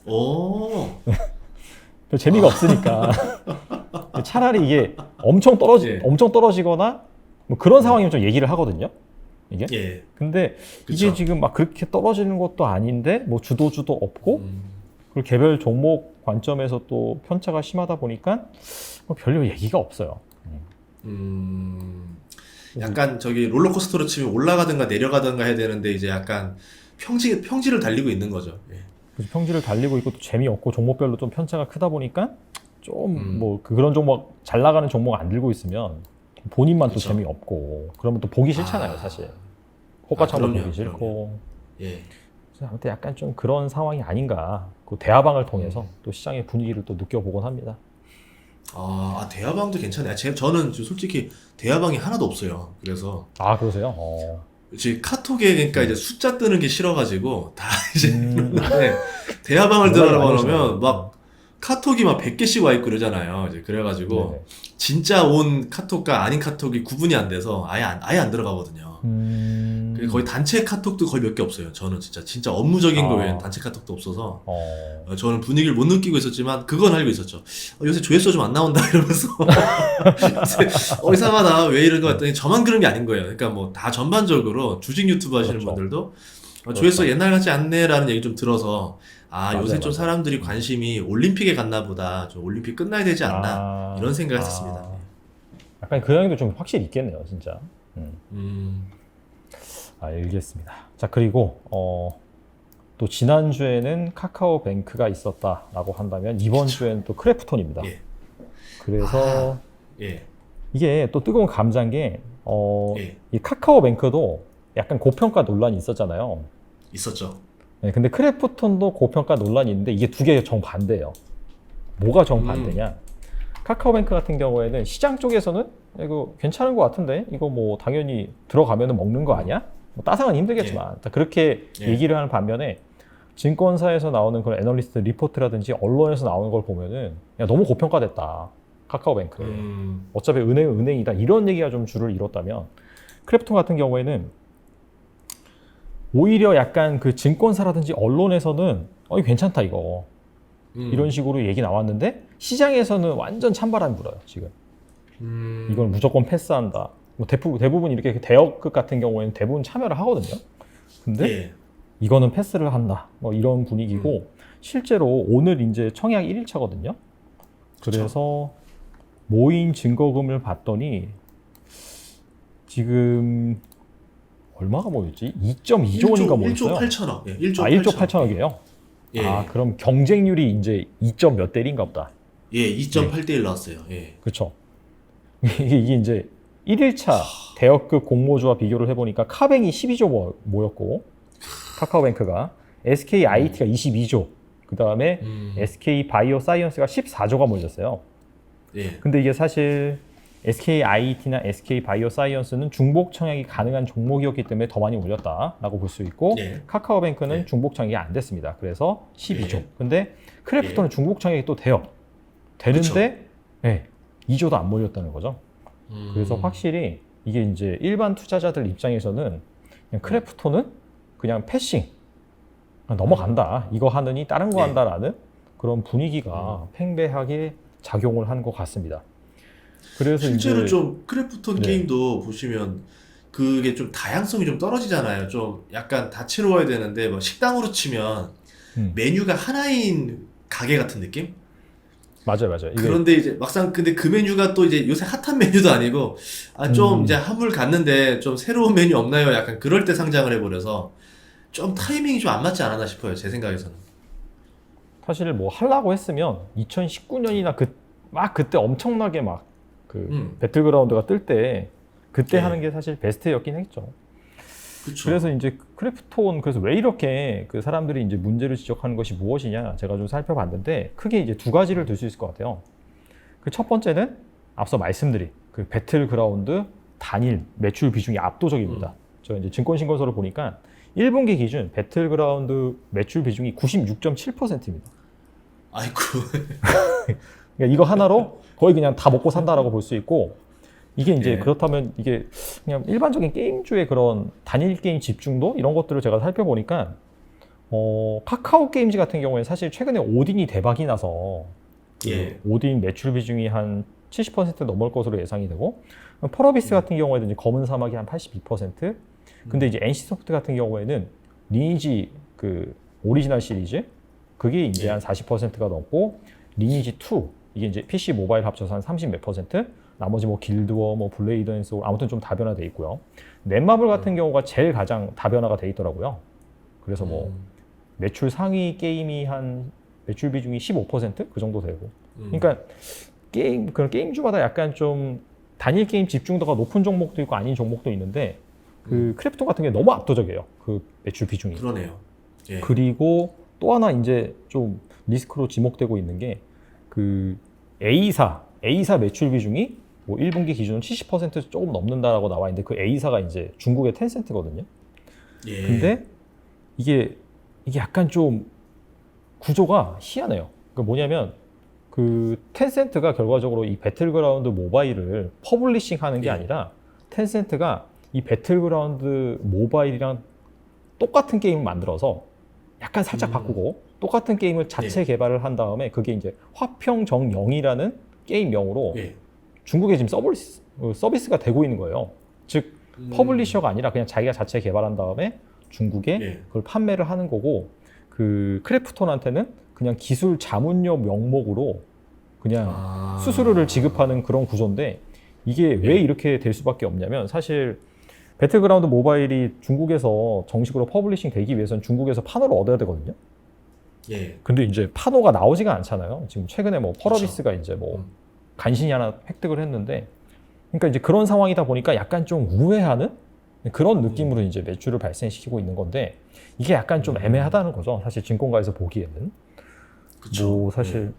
Speaker 2: 오.
Speaker 1: 별 재미가 없으니까 차라리 이게 엄청
Speaker 2: 예.
Speaker 1: 떨어지거나 뭐 그런 상황이면 좀 얘기를 하거든요. 이게.
Speaker 2: 예.
Speaker 1: 근데
Speaker 2: 그쵸.
Speaker 1: 이게 지금 막 그렇게 떨어지는 것도 아닌데 뭐 주도주도 없고 그리고 개별 종목 관점에서 또 편차가 심하다 보니까 뭐 별로 얘기가 없어요.
Speaker 2: 약간 저기 롤러코스터로 치면 올라가든가 내려가든가 해야 되는데 이제 약간 평지를 달리고 있는 거죠. 예.
Speaker 1: 그래서 평지를 달리고 있고 또 재미없고 종목별로 좀 편차가 크다 보니까 좀 뭐
Speaker 2: 음.
Speaker 1: 그런 종목 잘 나가는 종목 안 들고 있으면 본인만 또
Speaker 2: 그쵸.
Speaker 1: 재미없고 그러면 또 보기 싫잖아요, 사실. 호가창도
Speaker 2: 그럼요,
Speaker 1: 보기 싫고.
Speaker 2: 예.
Speaker 1: 그래서 아무튼 약간 좀 그런 상황이 아닌가. 그 대화방을 통해서 또 시장의 분위기를 또 느껴보곤 합니다.
Speaker 2: 대화방도 괜찮아요. 저는 솔직히 대화방이 하나도 없어요. 그래서
Speaker 1: 아, 그러세요?
Speaker 2: 이제 카톡에 그러니까 이제 숫자 뜨는 게 싫어가지고 다 이제 네, 대화방을
Speaker 1: 연락이
Speaker 2: 들어가려고
Speaker 1: 많이
Speaker 2: 그러면
Speaker 1: 오시나요?
Speaker 2: 막 카톡이 막 100개씩 와 있고 그러잖아요. 이제 그래가지고
Speaker 1: 네네.
Speaker 2: 진짜 온 카톡과 아닌 카톡이 구분이 안 돼서 아예 안 들어가거든요. 거의 단체 카톡도 거의 몇 개 없어요. 저는 진짜 업무적인 거 외엔 단체 카톡도 없어서 저는 분위기를 못 느끼고 있었지만 그건 알고 있었죠. 요새 조회수 좀 안 나온다 이러면서 이상하다 왜 이런 거 했더니 저만 그런 게 아닌 거예요. 그러니까 뭐 다 전반적으로 주식 유튜브 하시는
Speaker 1: 그렇죠.
Speaker 2: 분들도
Speaker 1: 그렇죠.
Speaker 2: 조회수 옛날 같지 않네라는 얘기 좀 들어서 요새 좀
Speaker 1: 맞아요.
Speaker 2: 사람들이 관심이 올림픽에 갔나 보다. 좀 올림픽 끝나야 되지 않나 이런 생각을 했었습니다.
Speaker 1: 약간 그 영향도 좀 확실히 있겠네요, 진짜. 알겠습니다. 자, 그리고 또 지난주에는 카카오뱅크가 있었다라고 한다면 이번 주에는 또 크래프톤입니다.
Speaker 2: 예.
Speaker 1: 그래서
Speaker 2: 예.
Speaker 1: 이게 또 뜨거운 감자인 게
Speaker 2: 예.
Speaker 1: 이 카카오뱅크도 약간 고평가 논란이 있었잖아요.
Speaker 2: 있었죠.
Speaker 1: 네, 근데 크래프톤도 고평가 논란이 있는데 이게 두 개 정반대예요. 뭐가 정반대냐? 카카오뱅크 같은 경우에는 시장 쪽에서는 이거 괜찮은 것 같은데 이거 뭐 당연히 들어가면은 먹는 거 아니야? 뭐 따상은 힘들겠지만 그렇게 얘기를 하는 반면에 증권사에서 나오는 그런 애널리스트 리포트라든지 언론에서 나오는 걸 보면은 야, 너무 고평가됐다. 카카오뱅크. 어차피 은행은 은행이다. 이런 얘기가 좀 줄을 이뤘다면 크래프톤 같은 경우에는 오히려 약간 그 증권사라든지 언론에서는 이거 괜찮다 이거. 이런 식으로 얘기 나왔는데 시장에서는 완전 찬바람이 불어요 지금. 이걸 무조건 패스한다. 뭐 대부분 이렇게 대여급 같은 경우에는 대부분 참여를 하거든요. 근데 이거는 패스를 한다. 뭐 이런 분위기고 실제로 오늘 이제 청약 1일차거든요. 그래서 모인 증거금을 봤더니 지금 얼마가 모였지? 2.2조 원인가 모였어요.
Speaker 2: 1조 8천억. 예, 1조
Speaker 1: 1조 8천억이에요?
Speaker 2: 예.
Speaker 1: 그럼 경쟁률이 이제 2점 몇 대일인가 보다.
Speaker 2: 예, 2.8대 1 나왔어요. 예.
Speaker 1: 그렇죠. 이게 이제 1일차 대여급 공모주와 비교를 해보니까 카뱅이 12조 모였고 카카오뱅크가 SK IT가 22조 그 다음에 SK 바이오 사이언스가 14조가 몰렸어요.
Speaker 2: 예.
Speaker 1: 근데 이게 사실 SKIT나 SK바이오사이언스는 중복 청약이 가능한 종목이었기 때문에 더 많이 올렸다라고 볼 수 있고
Speaker 2: 네.
Speaker 1: 카카오뱅크는
Speaker 2: 네.
Speaker 1: 중복 청약이 안 됐습니다. 그래서 12조.
Speaker 2: 네.
Speaker 1: 근데 크래프톤은 중복 청약이 또 돼요. 되는데 네, 2조도 안 몰렸다는 거죠. 그래서 확실히 이게 이제 일반 투자자들 입장에서는 그냥 크래프톤은 그냥 패싱 그냥 넘어간다. 이거 하느니 다른 거
Speaker 2: 네.
Speaker 1: 한다라는 그런 분위기가 팽배하게 작용을 한 것 같습니다. 그래서
Speaker 2: 실제로
Speaker 1: 이제
Speaker 2: 좀 크래프톤
Speaker 1: 네.
Speaker 2: 게임도 보시면 그게 좀 다양성이 좀 떨어지잖아요. 좀 약간 다채로워야 되는데 뭐 식당으로 치면 메뉴가 하나인 가게 같은 느낌?
Speaker 1: 맞아요. 이게
Speaker 2: 그런데 이제 막상 근데 그 메뉴가 또 이제 요새 핫한 메뉴도 아니고 좀 이제 한물 갔는데 좀 새로운 메뉴 없나요? 약간 그럴 때 상장을 해버려서 좀 타이밍이 좀 안 맞지 않았나 싶어요. 제 생각에서는.
Speaker 1: 사실 뭐 하려고 했으면 2019년이나 그때 엄청나게 막 그 배틀그라운드가 뜰 때 그때
Speaker 2: 네.
Speaker 1: 하는 게 사실 베스트였긴 했죠.
Speaker 2: 그쵸.
Speaker 1: 그래서 이제 크래프톤 그래서 왜 이렇게 그 사람들이 이제 문제를 지적하는 것이 무엇이냐 제가 좀 살펴봤는데 크게 이제 두 가지를 들 수 있을 것 같아요. 그 첫 번째는 앞서 말씀드린 그 배틀그라운드 단일 매출 비중이 압도적입니다. 저 이제 증권신고서를 보니까 1분기 기준 배틀그라운드 매출 비중이 96.7%입니다.
Speaker 2: 아이고.
Speaker 1: 그러니까 이거 하나로 거의 그냥 다 먹고 산다라고 볼 수 있고 이게 이제
Speaker 2: 예.
Speaker 1: 그렇다면 이게 그냥 일반적인 게임주의 그런 단일 게임 집중도 이런 것들을 제가 살펴보니까 카카오 게임즈 같은 경우에 사실 최근에 오딘이 대박이 나서
Speaker 2: 예.
Speaker 1: 오딘 매출 비중이 한 70% 넘을 것으로 예상이 되고 펄어비스 같은 경우에는 이제 검은 사막이 한 82%. 근데 이제 NC소프트 같은 경우에는 리니지 그 오리지널 시리즈 그게 이제
Speaker 2: 예.
Speaker 1: 한 40%가 넘고 리니지 2 이게 이제 PC 모바일 합쳐서 한 30 몇 %. 나머지 뭐 길드워, 뭐 블레이드 앤 소울 아무튼 좀 다변화돼 있고요. 넷마블 같은 경우가 제일 가장 다변화가 돼 있더라고요. 그래서 뭐 매출 상위 게임이 한 매출 비중이 15%그 정도 되고. 그러니까 그런 게임주마다 약간 좀 단일 게임 집중도가 높은 종목도 있고 아닌 종목도 있는데 그 크래프톤 같은 게 너무 압도적이에요. 그 매출 비중이.
Speaker 2: 그러네요. 예.
Speaker 1: 그리고 또 하나 이제 좀 리스크로 지목되고 있는 게 그 A사 매출 비중이 뭐 1분기 기준 70% 조금 넘는다라고 나와 있는데 그 A사가 이제 중국의 텐센트거든요.
Speaker 2: 예.
Speaker 1: 근데 이게 약간 좀 구조가 희한해요. 그러니까 뭐냐면 그 텐센트가 결과적으로 이 배틀그라운드 모바일을 퍼블리싱 하는 게
Speaker 2: 예.
Speaker 1: 아니라 텐센트가 이 배틀그라운드 모바일이랑 똑같은 게임을 만들어서 약간 살짝 바꾸고 똑같은 게임을 자체
Speaker 2: 예.
Speaker 1: 개발을 한 다음에 그게 이제 화평정영이라는 게임명으로
Speaker 2: 예.
Speaker 1: 중국에 지금 서비스가 되고 있는 거예요. 즉 퍼블리셔가 아니라 그냥 자기가 자체 개발한 다음에 중국에
Speaker 2: 예.
Speaker 1: 그걸 판매를 하는 거고 그 크래프톤한테는 그냥 기술 자문료 명목으로 그냥 수수료를 지급하는 그런 구조인데 이게 왜 이렇게 될 수밖에 없냐면 사실 배틀그라운드 모바일이 중국에서 정식으로 퍼블리싱 되기 위해서는 중국에서 판호를 얻어야 되거든요.
Speaker 2: 예.
Speaker 1: 근데 이제 판호가 나오지가 않잖아요. 지금 최근에 뭐 펄어비스가 이제 뭐 간신히 하나 획득을 했는데 그러니까 이제 그런 상황이다 보니까 약간 좀 우회하는 그런 느낌으로 이제 매출을 발생시키고 있는 건데 이게 약간 좀 애매하다는 거죠. 사실 증권가에서 보기에는.
Speaker 2: 그쵸.
Speaker 1: 뭐 사실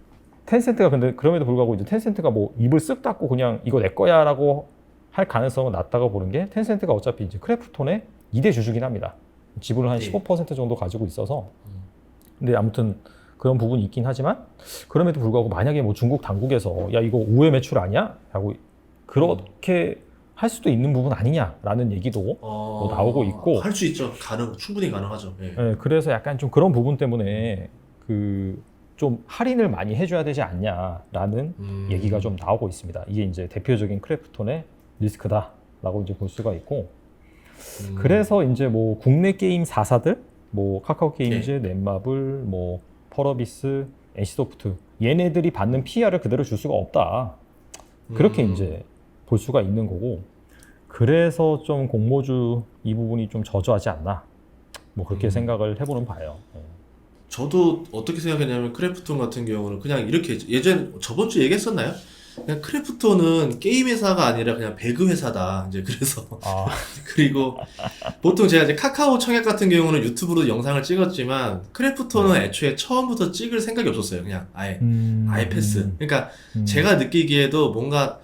Speaker 1: 텐센트가 근데 그럼에도 불구하고 이제 텐센트가 뭐 입을 쓱 닫고 그냥 이거 내 거야라고 할 가능성은 낮다고 보는 게 텐센트가 어차피 이제 크래프톤의 2대 주주긴 합니다. 지분을 한
Speaker 2: 예.
Speaker 1: 15% 정도 가지고 있어서 근데 아무튼 그런 부분이 있긴 하지만 그럼에도 불구하고 만약에 뭐 중국 당국에서 야 이거 우회 매출 아니야? 라고 그렇게 할 수도 있는 부분 아니냐라는 얘기도 뭐 나오고 있고
Speaker 2: 할 수 있죠. 충분히 가능하죠. 예.
Speaker 1: 네, 그래서 약간 좀 그런 부분 때문에 그 좀 할인을 많이 해줘야 되지 않냐라는 얘기가 좀 나오고 있습니다. 이게 이제 대표적인 크래프톤의 리스크다라고 이제 볼 수가 있고 그래서 이제 뭐 국내 게임 4사들 뭐 카카오 게임즈, 넷마블, 뭐 펄어비스, NC소프트 얘네들이 받는 PR을 그대로 줄 수가 없다. 그렇게 이제 볼 수가 있는 거고 그래서 좀 공모주 이 부분이 좀 저조하지 않나 뭐 그렇게 생각을 해보는 바예요.
Speaker 2: 저도 어떻게 생각했냐면 크래프톤 같은 경우는 그냥 이렇게 저번 주 얘기했었나요? 그냥 크래프톤은 게임 회사가 아니라 그냥 배그 회사다. 이제 그래서
Speaker 1: 아,
Speaker 2: 그리고 보통 제가 이제 카카오 청약 같은 경우는 유튜브로 영상을 찍었지만 크래프톤은 애초에 처음부터 찍을 생각이 없었어요. 그냥 아예 패스. 그러니까 제가 느끼기에도 뭔가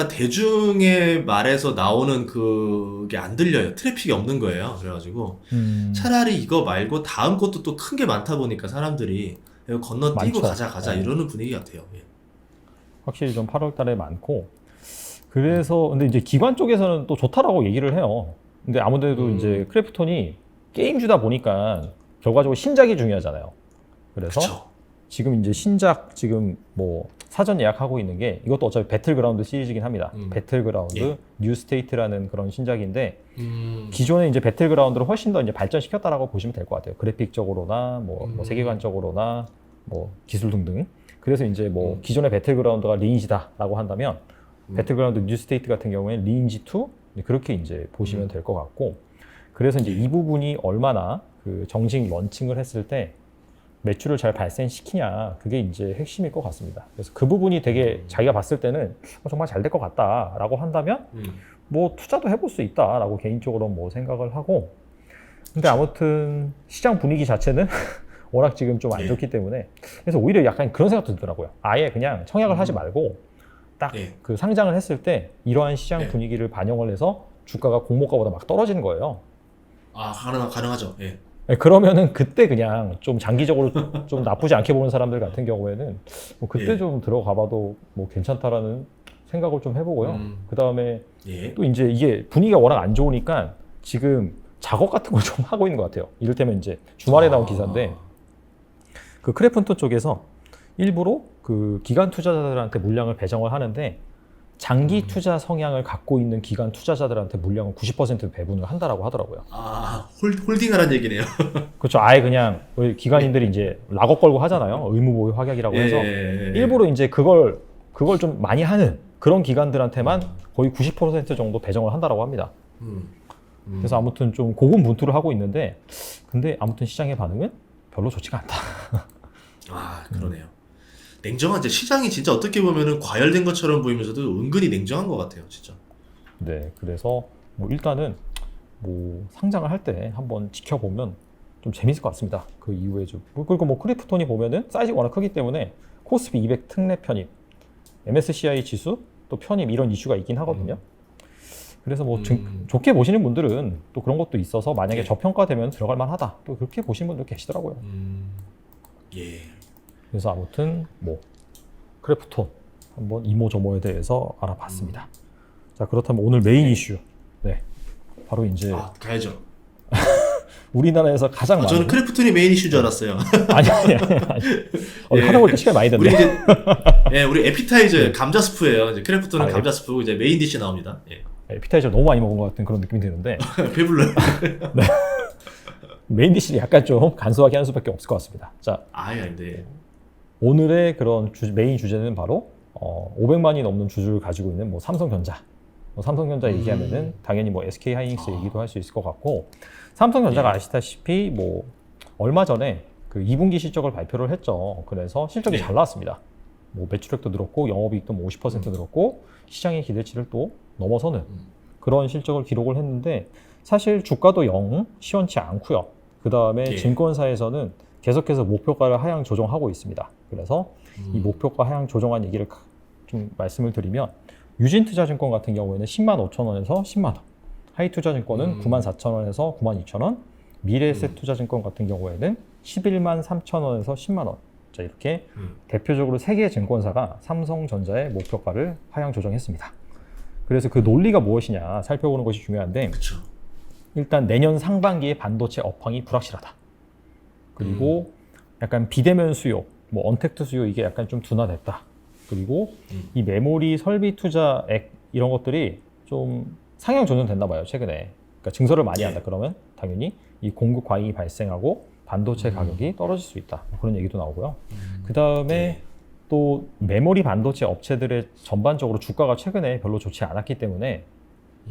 Speaker 2: 대중의 말에서 나오는 그게 안 들려요. 트래픽이 없는 거예요. 그래가지고 차라리 이거 말고 다음 것도 또 큰 게 많다 보니까 사람들이 이거 건너뛰고
Speaker 1: 많죠.
Speaker 2: 가자 이러는 분위기 같아요. 예.
Speaker 1: 확실히 좀 8월 달에 많고, 그래서 근데 이제 기관 쪽에서는 또 좋다라고 얘기를 해요. 근데 아무래도 이제 크래프톤이 게임주다 보니까 결과적으로 신작이 중요하잖아요. 그래서
Speaker 2: 그쵸.
Speaker 1: 지금 이제 신작 지금 뭐 사전 예약하고 있는 게, 이것도 어차피 배틀그라운드 시리즈긴 합니다. 배틀그라운드
Speaker 2: 예.
Speaker 1: 뉴스테이트라는 그런 신작인데, 기존에 이제 배틀그라운드를 훨씬 더 이제 발전시켰다라고 보시면 될 것 같아요. 그래픽적으로나 뭐 세계관적으로나 뭐 기술 등등. 그래서 이제 뭐 기존의 배틀그라운드가 리니지다라고 한다면 배틀그라운드 뉴스테이트 같은 경우에는 리니지 2 그렇게 이제 보시면 될 것 같고, 그래서 이제 이 부분이 얼마나 그 정식 런칭을 했을 때 매출을 잘 발생시키냐, 그게 이제 핵심일 것 같습니다. 그래서 그 부분이 되게 자기가 봤을 때는 정말 잘 될 것 같다라고 한다면 뭐 투자도 해볼 수 있다라고 개인적으로 뭐 생각을 하고, 근데 아무튼 시장 분위기 자체는 워낙 지금 좀 안 좋기 때문에, 그래서 오히려 약간 그런 생각도 들더라고요. 아예 그냥 청약을 하지 말고 딱 그 상장을 했을 때 이러한 시장 분위기를 반영을 해서 주가가 공모가보다 막 떨어지는 거예요.
Speaker 2: 아, 가능하죠. 예.
Speaker 1: 네, 그러면은 그때 그냥 좀 장기적으로 좀 나쁘지 않게 보는 사람들 같은 경우에는 뭐 그때 좀 들어가봐도 뭐 괜찮다라는 생각을 좀 해보고요. 그 다음에 또 이제 이게 분위기가 워낙 안 좋으니까 지금 작업 같은 걸 좀 하고 있는 것 같아요. 이를테면 이제 주말에 나온 기사인데, 그 크래프톤 쪽에서 일부러 그 기관 투자자들한테 물량을 배정을 하는데, 장기 투자 성향을 갖고 있는 기관 투자자들한테 물량을 90% 배분을 한다라고 하더라고요.
Speaker 2: 아, 홀딩하라는 얘기네요.
Speaker 1: 그렇죠. 아예 그냥 우리 기관인들이 이제 락업 걸고 하잖아요. 의무보유 확약이라고 해서 일부러 이제 그걸 좀 많이 하는 그런 기관들한테만 거의 90% 정도 배정을 한다라고 합니다. 그래서 아무튼 좀 고군분투를 하고 있는데, 근데 아무튼 시장의 반응은 별로 좋지가 않다.
Speaker 2: 아, 그러네요. 냉정한, 시장이 진짜 어떻게 보면은 과열된 것처럼 보이면서도 은근히 냉정한 것 같아요, 진짜.
Speaker 1: 네, 그래서 뭐 일단은 뭐 상장을 할 때 한번 지켜보면 좀 재밌을 것 같습니다. 그 이후에 좀, 그리고 뭐 크래프톤이 보면은 사이즈가 워낙 크기 때문에 코스피 200 특례 편입, MSCI 지수 또 편입 이런 이슈가 있긴 하거든요. 그래서 뭐 좋게 보시는 분들은 또 그런 것도 있어서 만약에 저평가되면 들어갈 만하다, 또 그렇게 보시는 분들 계시더라고요.
Speaker 2: 예.
Speaker 1: 그래서 아무튼 뭐 크래프톤 한번 이모저모에 대해서 알아봤습니다. 자, 그렇다면 오늘 메인 이슈, 네, 바로 이제
Speaker 2: 가야죠.
Speaker 1: 우리나라에서 가장 많은,
Speaker 2: 저는 크래프톤이 메인 이슈인 줄 알았어요.
Speaker 1: 아니 하다 보니까 시간이 많이
Speaker 2: 우리
Speaker 1: 됐네.
Speaker 2: 이제 우리 에피타이저 감자 스프예요. 이제 크래프톤은 감자 스프고 이제 메인 디시 나옵니다.
Speaker 1: 에피타이저 너무 많이 먹은 것 같은 그런 느낌이 드는데
Speaker 2: 배불러요.
Speaker 1: 메인 디시를 약간 좀 간소하게 하는 수밖에 없을 것 같습니다. 자,
Speaker 2: 아닌데.
Speaker 1: 오늘의 그런 메인 주제는 바로 500만이 넘는 주주를 가지고 있는 뭐 삼성전자. 삼성전자 얘기하면은 당연히 뭐 SK 하이닉스 얘기도 할 수 있을 것 같고, 삼성전자가 아시다시피 뭐 얼마 전에 그 2분기 실적을 발표를 했죠. 그래서 실적이 잘 나왔습니다. 뭐 매출액도 늘었고 영업이익도 뭐 50% 늘었고 시장의 기대치를 또 넘어서는 그런 실적을 기록을 했는데, 사실 주가도 영 시원치 않고요. 그 다음에 증권사에서는 계속해서 목표가를 하향 조정하고 있습니다. 그래서 이 목표가 하향 조정한 얘기를 좀 말씀을 드리면, 유진투자증권 같은 경우에는 10만 5천 원에서 10만 원, 하이투자증권은 9만 4천 원에서 9만 2천 원, 미래에셋투자증권 같은 경우에는 11만 3천 원에서 10만 원. 자, 이렇게 대표적으로 3개의 증권사가 삼성전자의 목표가를 하향 조정했습니다. 그래서 그 논리가 무엇이냐 살펴보는 것이 중요한데,
Speaker 2: 그쵸.
Speaker 1: 일단 내년 상반기에 반도체 업황이 불확실하다. 그리고 약간 비대면 수요, 뭐 언택트 수요 이게 약간 좀 둔화됐다. 그리고 이 메모리 설비 투자액 이런 것들이 좀 상향 조정됐나 봐요, 최근에. 그러니까 증설을 많이 한다 그러면 당연히 이 공급 과잉이 발생하고 반도체 가격이 떨어질 수 있다. 그런 얘기도 나오고요. 그 다음에 또 메모리 반도체 업체들의 전반적으로 주가가 최근에 별로 좋지 않았기 때문에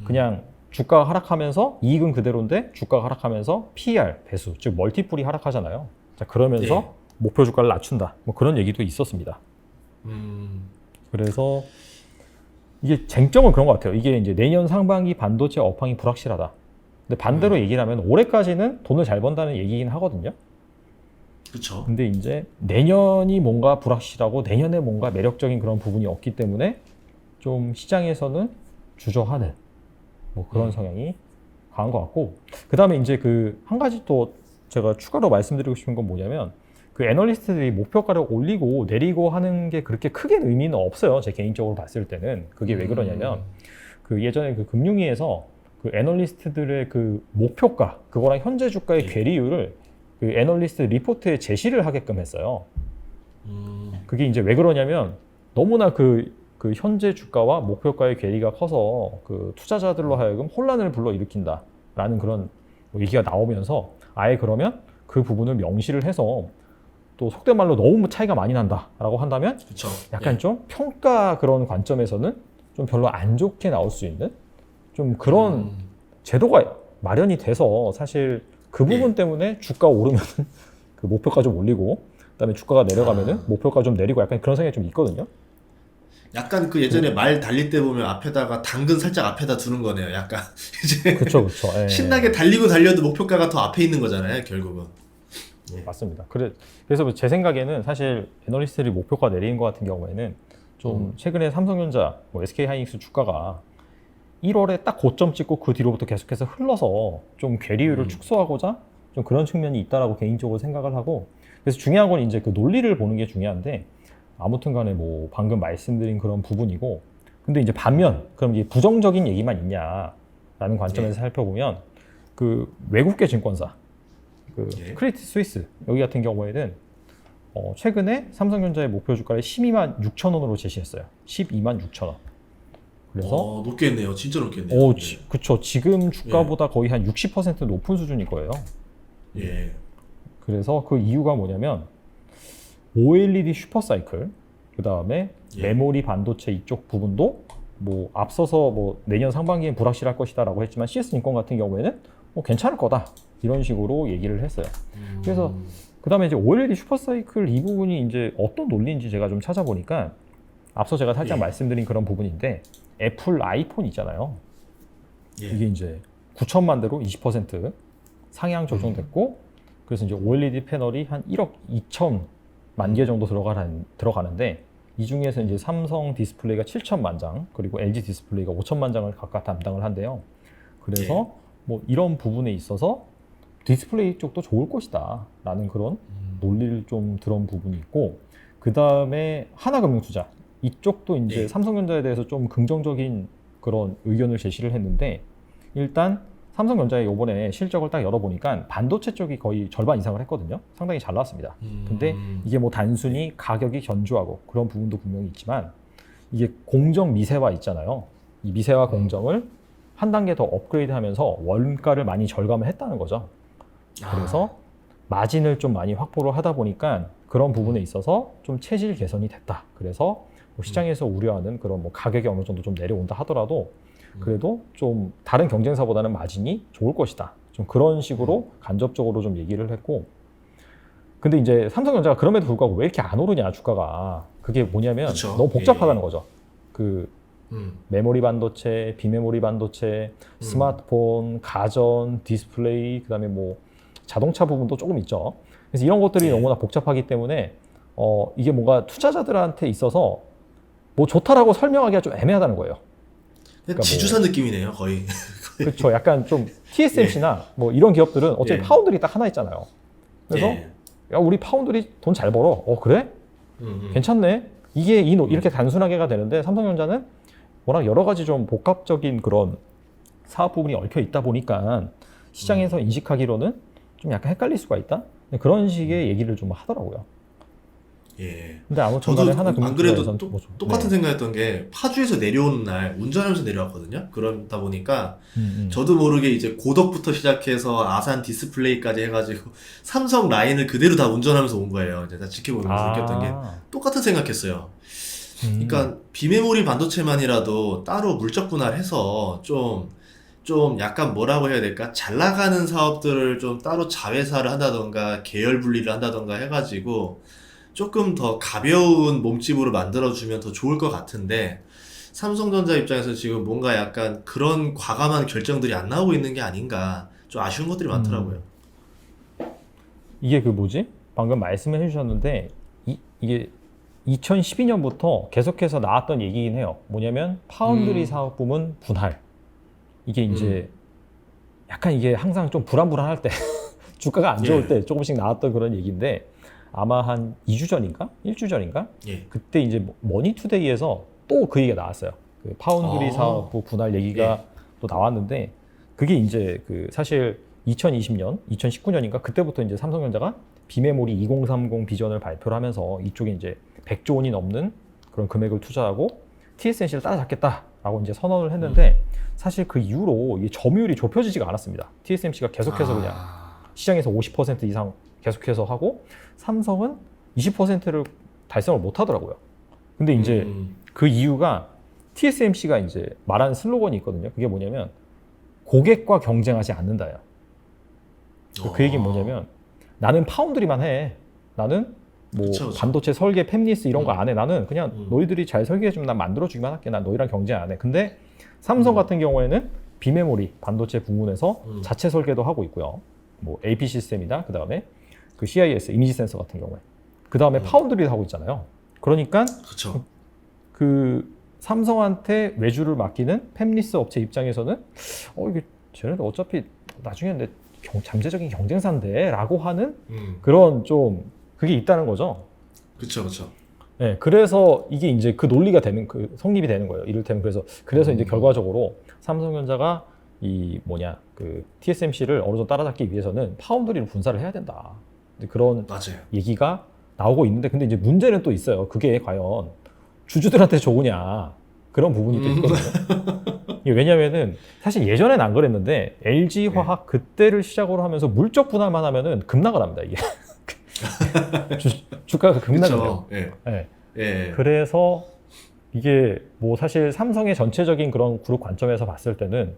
Speaker 1: 그냥 주가가 하락하면서 이익은 그대로인데 주가가 하락하면서 PER 배수, 즉 멀티플이 하락하잖아요. 자, 그러면서 목표 주가를 낮춘다. 뭐 그런 얘기도 있었습니다. 그래서 이게 쟁점은 그런 것 같아요. 이게 이제 내년 상반기 반도체 업황이 불확실하다. 근데 반대로 얘기를 하면 올해까지는 돈을 잘 번다는 얘기긴 하거든요.
Speaker 2: 그쵸.
Speaker 1: 근데 이제 내년이 뭔가 불확실하고 내년에 뭔가 매력적인 그런 부분이 없기 때문에 좀 시장에서는 주저하는 뭐 그런 성향이 강한 것 같고, 그 다음에 이제 그 한 가지 또 제가 추가로 말씀드리고 싶은 건 뭐냐면, 그 애널리스트들이 목표가를 올리고 내리고 하는 게 그렇게 크게 의미는 없어요. 제 개인적으로 봤을 때는. 그게 왜 그러냐면, 그 예전에 그 금융위에서 그 애널리스트들의 그 목표가, 그거랑 현재 주가의
Speaker 2: 예.
Speaker 1: 괴리율을 그 애널리스트 리포트에 제시를 하게끔 했어요.
Speaker 2: 음.
Speaker 1: 그게 이제 왜 그러냐면, 너무나 그 현재 주가와 목표가의 괴리가 커서 그 투자자들로 하여금 혼란을 불러일으킨다라는 그런 뭐 얘기가 나오면서, 아예 그러면 그 부분을 명시를 해서, 또 속된 말로 너무 차이가 많이 난다라고 한다면
Speaker 2: 그쵸.
Speaker 1: 약간
Speaker 2: 예.
Speaker 1: 좀 평가 그런 관점에서는 좀 별로 안 좋게 나올 수 있는 좀 그런 제도가 마련이 돼서, 사실 그 부분
Speaker 2: 예.
Speaker 1: 때문에 주가 오르면 그 목표가 좀 올리고, 그다음에 주가가 내려가면은 목표가 좀 내리고, 약간 그런 생각이 좀 있거든요.
Speaker 2: 약간 그 예전에 말 달릴 때 보면 앞에다가 당근 살짝 앞에다 두는 거네요. 약간 이제
Speaker 1: 그쵸, 그쵸. 예.
Speaker 2: 신나게 달리고 달려도 목표가가 더 앞에 있는 거잖아요. 결국은.
Speaker 1: 맞습니다. 그래서 제 생각에는 사실 애널리스트들이 목표가 내리는 것 같은 경우에는 좀 최근에 삼성전자, 뭐 SK하이닉스 주가가 1월에 딱 고점 찍고 그 뒤로부터 계속해서 흘러서 좀 괴리율을 축소하고자 좀 그런 측면이 있다라고 개인적으로 생각을 하고, 그래서 중요한 건 이제 그 논리를 보는 게 중요한데, 아무튼 간에 뭐 방금 말씀드린 그런 부분이고, 근데 이제 반면 그럼 이게 부정적인 얘기만 있냐라는 관점에서 살펴보면, 그 외국계 증권사 그 크레디트 스위스 여기 같은 경우에는 최근에 삼성전자의 목표 주가를 12만 6천 원으로 제시했어요. 12만 6천 원. 그래서
Speaker 2: 높겠네요. 진짜 높겠네요.
Speaker 1: 그쵸. 지금 주가보다 거의 한 60% 높은 수준일 거예요.
Speaker 2: 예.
Speaker 1: 그래서 그 이유가 뭐냐면, OLED 슈퍼사이클, 그 다음에 메모리 반도체 이쪽 부분도 뭐 앞서서 뭐 내년 상반기엔 불확실할 것이다라고 했지만, CS증권 같은 경우에는 뭐 괜찮을 거다 이런 식으로 얘기를 했어요. 그래서 그 다음에 이제 OLED 슈퍼사이클 이 부분이 이제 어떤 논리인지 제가 좀 찾아보니까, 앞서 제가 살짝 말씀드린 그런 부분인데, 애플 아이폰 있잖아요. 이게 이제 9천만 대로 20% 상향 조정됐고, 그래서 이제 OLED 패널이 한 1억 2천만 개 정도 들어가는데, 이 중에서 이제 삼성 디스플레이가 7천만 장, 그리고 LG 디스플레이가 5천만 장을 각각 담당을 한대요. 그래서 뭐 이런 부분에 있어서 디스플레이 쪽도 좋을 것이다 라는 그런 논리를 좀 들은 부분이 있고, 그 다음에 하나금융투자 이쪽도 이제 삼성전자에 대해서 좀 긍정적인 그런 의견을 제시를 했는데, 일단 삼성전자의 이번에 실적을 딱 열어보니까 반도체 쪽이 거의 절반 이상을 했거든요. 상당히 잘 나왔습니다. 근데 이게 뭐 단순히 가격이 견조하고 그런 부분도 분명히 있지만, 이게 공정 미세화 있잖아요. 이 미세화 공정을 한 단계 더 업그레이드하면서 원가를 많이 절감을 했다는 거죠. 그래서 마진을 좀 많이 확보를 하다 보니까 그런 부분에 있어서 좀 체질 개선이 됐다. 그래서 뭐 시장에서 우려하는 그런 뭐 가격이 어느 정도 좀 내려온다 하더라도 그래도 좀 다른 경쟁사보다는 마진이 좋을 것이다. 좀 그런 식으로 간접적으로 좀 얘기를 했고, 근데 이제 삼성전자가 그럼에도 불구하고 왜 이렇게 안 오르냐 주가가, 그게 뭐냐면 너무 복잡하다는 거죠. 그 메모리 반도체, 비메모리 반도체, 스마트폰, 가전, 디스플레이, 그다음에 뭐 자동차 부분도 조금 있죠. 그래서 이런 것들이 너무나 복잡하기 때문에 이게 뭔가 투자자들한테 있어서 뭐 좋다라고 설명하기가 좀 애매하다는 거예요.
Speaker 2: 그러니까 지주사 느낌이네요, 거의.
Speaker 1: 그렇죠. 약간 좀 TSMC나 뭐 이런 기업들은 어차피 파운드리 딱 하나 있잖아요. 그래서 야, 우리 파운드리 돈 잘 벌어. 그래? 괜찮네. 이게 이렇게 단순하게가 되는데, 삼성전자는 워낙 여러 가지 좀 복합적인 그런 사업 부분이 얽혀 있다 보니까 시장에서 인식하기로는 좀 약간 헷갈릴 수가 있다. 그런 식의 얘기를 좀 하더라고요. 근데 아무튼 간에 하나
Speaker 2: 안 그래도 똑같은 생각했던 게, 파주에서 내려오는 날 운전하면서 내려왔거든요. 그러다 보니까 저도 모르게 이제 고덕부터 시작해서 아산 디스플레이까지 해가지고 삼성 라인을 그대로 다 운전하면서 온 거예요. 이제 다 지켜보면서 느꼈던 게 똑같은 생각했어요. 그러니까 비메모리 반도체만이라도 따로 물적 분할해서 좀 약간 뭐라고 해야 될까? 잘 나가는 사업들을 좀 따로 자회사를 한다던가 계열 분리를 한다던가 해가지고 조금 더 가벼운 몸집으로 만들어주면 더 좋을 것 같은데 삼성전자 입장에서 지금 뭔가 약간 그런 과감한 결정들이 안 나오고 있는 게 아닌가 좀 아쉬운 것들이 많더라고요.
Speaker 1: 이게 그 뭐지? 방금 말씀해 주셨는데 이게 2012년부터 계속해서 나왔던 얘기긴 해요. 뭐냐면 파운드리 사업 부문 분할. 이게 이제 약간 이게 항상 좀 불안불안할 때 주가가 안 좋을
Speaker 2: 예.
Speaker 1: 때 조금씩 나왔던 그런 얘기인데 아마 한 2주 전인가? 1주 전인가?
Speaker 2: 예.
Speaker 1: 그때 이제 머니투데이에서 또 그 얘기가 나왔어요. 그 파운드리
Speaker 2: 아.
Speaker 1: 사업부 분할 얘기가 또 나왔는데 그게 이제 그 사실 2020년, 2019년인가 그때부터 이제 삼성전자가 비메모리 2030 비전을 발표를 하면서 이쪽에 이제 100조 원이 넘는 그런 금액을 투자하고 TSMC를 따라잡겠다라고 이제 선언을 했는데 사실 그 이후로 이 점유율이 좁혀지지가 않았습니다. TSMC가 계속해서 그냥 시장에서 50% 이상 계속해서 하고 삼성은 20%를 달성을 못 하더라고요. 근데 이제 그 이유가 TSMC가 이제 말하는 슬로건이 있거든요. 그게 뭐냐면 고객과 경쟁하지 않는다요. 그 얘기는 뭐냐면 나는 파운드리만 해. 나는 뭐
Speaker 2: 그쵸, 그쵸.
Speaker 1: 반도체 설계, 팹리스 이런 거 안 해. 나는 그냥 너희들이 잘 설계해주면 난 만들어주기만 할게. 난 너희랑 경쟁 안 해. 근데 삼성 같은 경우에는 비메모리 반도체 부문에서 자체 설계도 하고 있고요. 뭐 AP 시스템이다. 그 다음에 그 CIS 이미지 센서 같은 경우에 그 다음에 파운드리를 하고 있잖아요. 그러니까
Speaker 2: 그렇죠.
Speaker 1: 그 삼성한테 외주를 맡기는 팹리스 업체 입장에서는 이게 쟤네들 어차피 나중에 내 잠재적인 경쟁사인데 라고 하는 그런 좀 그게 있다는 거죠.
Speaker 2: 그렇죠, 그렇죠.
Speaker 1: 네, 그래서 이게 이제 그 논리가 되는 그 성립이 되는 거예요. 이를테면 그래서 이제 결과적으로 삼성전자가 이 뭐냐 그 TSMC를 어느 정도 따라잡기 위해서는 파운드리를 분사를 해야 된다. 그런
Speaker 2: 맞아요.
Speaker 1: 얘기가 나오고 있는데 근데 이제 문제는 또 있어요. 그게 과연 주주들한테 좋으냐 그런 부분이 또 있거든요. 이게 왜냐면은 사실 예전엔 안 그랬는데 LG 화학 그때를 시작으로 하면서 물적 분할만 하면은 급락을 합니다. 이게 주가가 급락을 해요.
Speaker 2: 예.
Speaker 1: 네.
Speaker 2: 예.
Speaker 1: 그래서 이게 뭐 사실 삼성의 전체적인 그런 그룹 관점에서 봤을 때는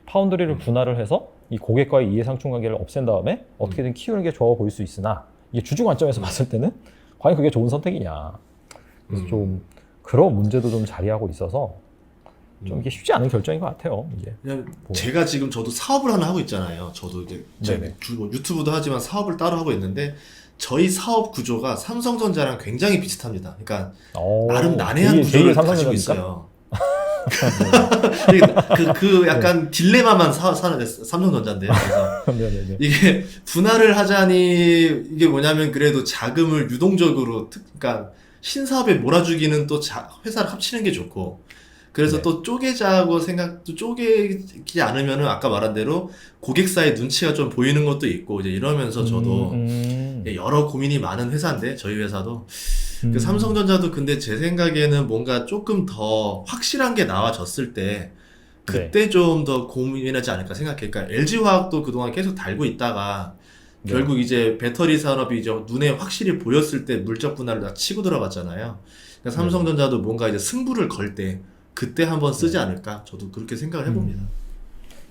Speaker 1: 파운드리를 분할을 해서 이 고객과의 이해상충 관계를 없앤 다음에 어떻게든 키우는 게 좋아 보일 수 있으나 이게 주주 관점에서 봤을 때는 과연 그게 좋은 선택이냐. 그래서 좀 그런 문제도 좀 자리하고 있어서 좀 이게 쉽지 않은 결정인 것 같아요. 이게.
Speaker 2: 그냥 제가 지금 저도 사업을 하나 하고 있잖아요. 저도 이제
Speaker 1: 네네.
Speaker 2: 유튜브도 하지만 사업을 따로 하고 있는데 저희 사업 구조가 삼성전자랑 굉장히 비슷합니다. 그러니까 나름 난해한 구조를 가지고 있어요. 그 약간 딜레마만 삼성전자인데요. 그래서
Speaker 1: 네네네.
Speaker 2: 이게 분할을 하자니 이게 뭐냐면 그래도 자금을 유동적으로 그러니까 신사업에 몰아주기는 또 회사를 합치는 게 좋고 그래서
Speaker 1: 네.
Speaker 2: 또 쪼개자고 생각도 쪼개지 않으면은 아까 말한 대로 고객사의 눈치가 좀 보이는 것도 있고 이제 이러면서 저도 여러 고민이 많은 회사인데 저희 회사도 그 삼성전자도 근데 제 생각에는 뭔가 조금 더 확실한 게 나와졌을 때 그때 좀 더 고민하지 않을까 생각해. 그러니까 LG화학도 그동안 계속 달고 있다가 결국 이제 배터리 산업이 이제 눈에 확실히 보였을 때 물적 분할을 다 치고 들어갔잖아요. 그러니까 삼성전자도 뭔가 이제 승부를 걸 때 그때 한번 쓰지 않을까? 저도 그렇게 생각을 해봅니다.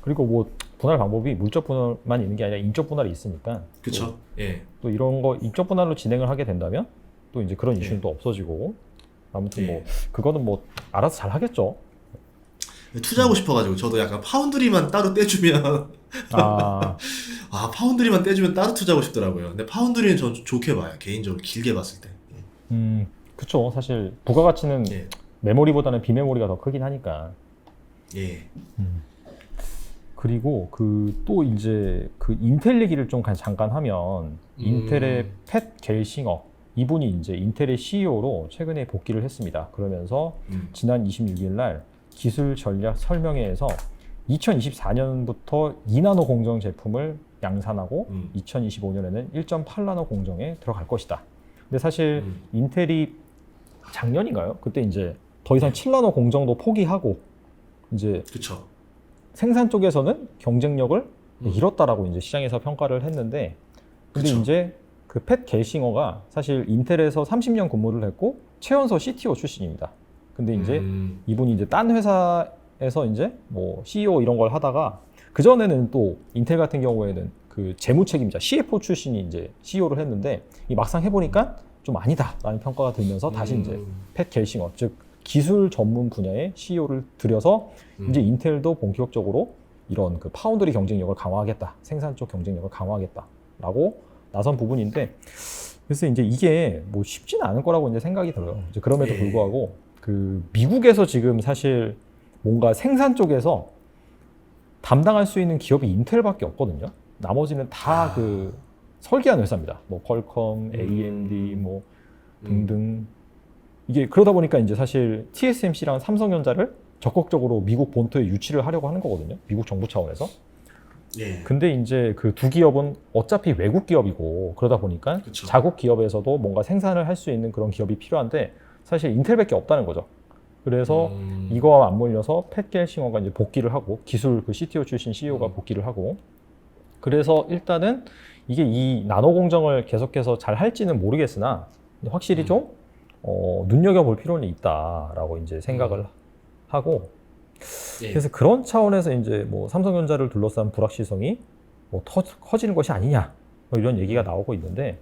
Speaker 1: 그리고 뭐 분할 방법이 물적 분할만 있는 게 아니라 인적 분할이 있으니까.
Speaker 2: 그렇죠. 예.
Speaker 1: 또 이런 거 인적 분할로 진행을 하게 된다면 또 이제 그런 이슈는 또 없어지고 아무튼 뭐 그거는 뭐 알아서 잘 하겠죠.
Speaker 2: 투자하고 싶어가지고 저도 약간 파운드리만 따로 떼주면 파운드리만 떼주면 따로 투자하고 싶더라고요. 근데 파운드리는 전 좋게 봐요. 개인적으로 길게 봤을 때.
Speaker 1: 그쵸. 사실 부가가치는 메모리보다는 비메모리가 더 크긴 하니까.
Speaker 2: 예.
Speaker 1: 그리고 그 또 이제 그 인텔 얘기를 좀 잠깐 하면 인텔의 팻 겔싱어 이분이 이제 인텔의 CEO로 최근에 복귀를 했습니다. 그러면서 지난 26일 날 기술 전략 설명회에서 2024년부터 2나노 공정 제품을 양산하고 2025년에는 1.8나노 공정에 들어갈 것이다. 근데 사실 인텔이 작년인가요? 그때 이제 더 이상 7나노 공정도 포기하고 이제
Speaker 2: 그쵸.
Speaker 1: 생산 쪽에서는 경쟁력을 잃었다라고 이제 시장에서 평가를 했는데 근데
Speaker 2: 그쵸.
Speaker 1: 이제 그 팻 겔싱어가 사실 인텔에서 30년 근무를 했고 최연소 CTO 출신입니다. 근데 이제 이분이 이제 딴 회사에서 이제 뭐 CEO 이런 걸 하다가 그 전에는 또 인텔 같은 경우에는 그 재무 책임자 CFO 출신이 이제 CEO를 했는데 이 막상 해보니까 좀 아니다라는 평가가 들면서 다시 이제 팻 겔싱어, 즉 기술 전문 분야의 CEO를 들여서 이제 인텔도 본격적으로 이런 그 파운드리 경쟁력을 강화하겠다, 생산 쪽 경쟁력을 강화하겠다라고 나선 부분인데, 그래서 이제 이게 뭐 쉽지는 않을 거라고 이제 생각이 들어요. 이제 그럼에도 불구하고 그 미국에서 지금 사실 뭔가 생산 쪽에서 담당할 수 있는 기업이 인텔밖에 없거든요. 나머지는 다 그 설계한 회사입니다. 뭐 퀄컴, AMD 뭐 등등. 이게 그러다 보니까 이제 사실 TSMC랑 삼성전자를 적극적으로 미국 본토에 유치를 하려고 하는 거거든요. 미국 정부 차원에서.
Speaker 2: 예.
Speaker 1: 근데 이제 그 두 기업은 어차피 외국 기업이고, 그러다 보니까
Speaker 2: 그쵸.
Speaker 1: 자국 기업에서도 뭔가 생산을 할 수 있는 그런 기업이 필요한데 사실 인텔밖에 없다는 거죠. 그래서 이거와 맞물려서 팻 겔싱어가 이제 복귀를 하고, 기술 그 CTO 출신 CEO가 복귀를 하고, 그래서 일단은 이게 이 나노 공정을 계속해서 잘 할지는 모르겠으나 확실히 좀 눈여겨볼 필요는 있다라고 이제 생각을 하고,
Speaker 2: 예.
Speaker 1: 그래서 그런 차원에서 이제 뭐 삼성전자를 둘러싼 불확실성이 뭐 커지는 것이 아니냐, 뭐 이런 얘기가 나오고 있는데,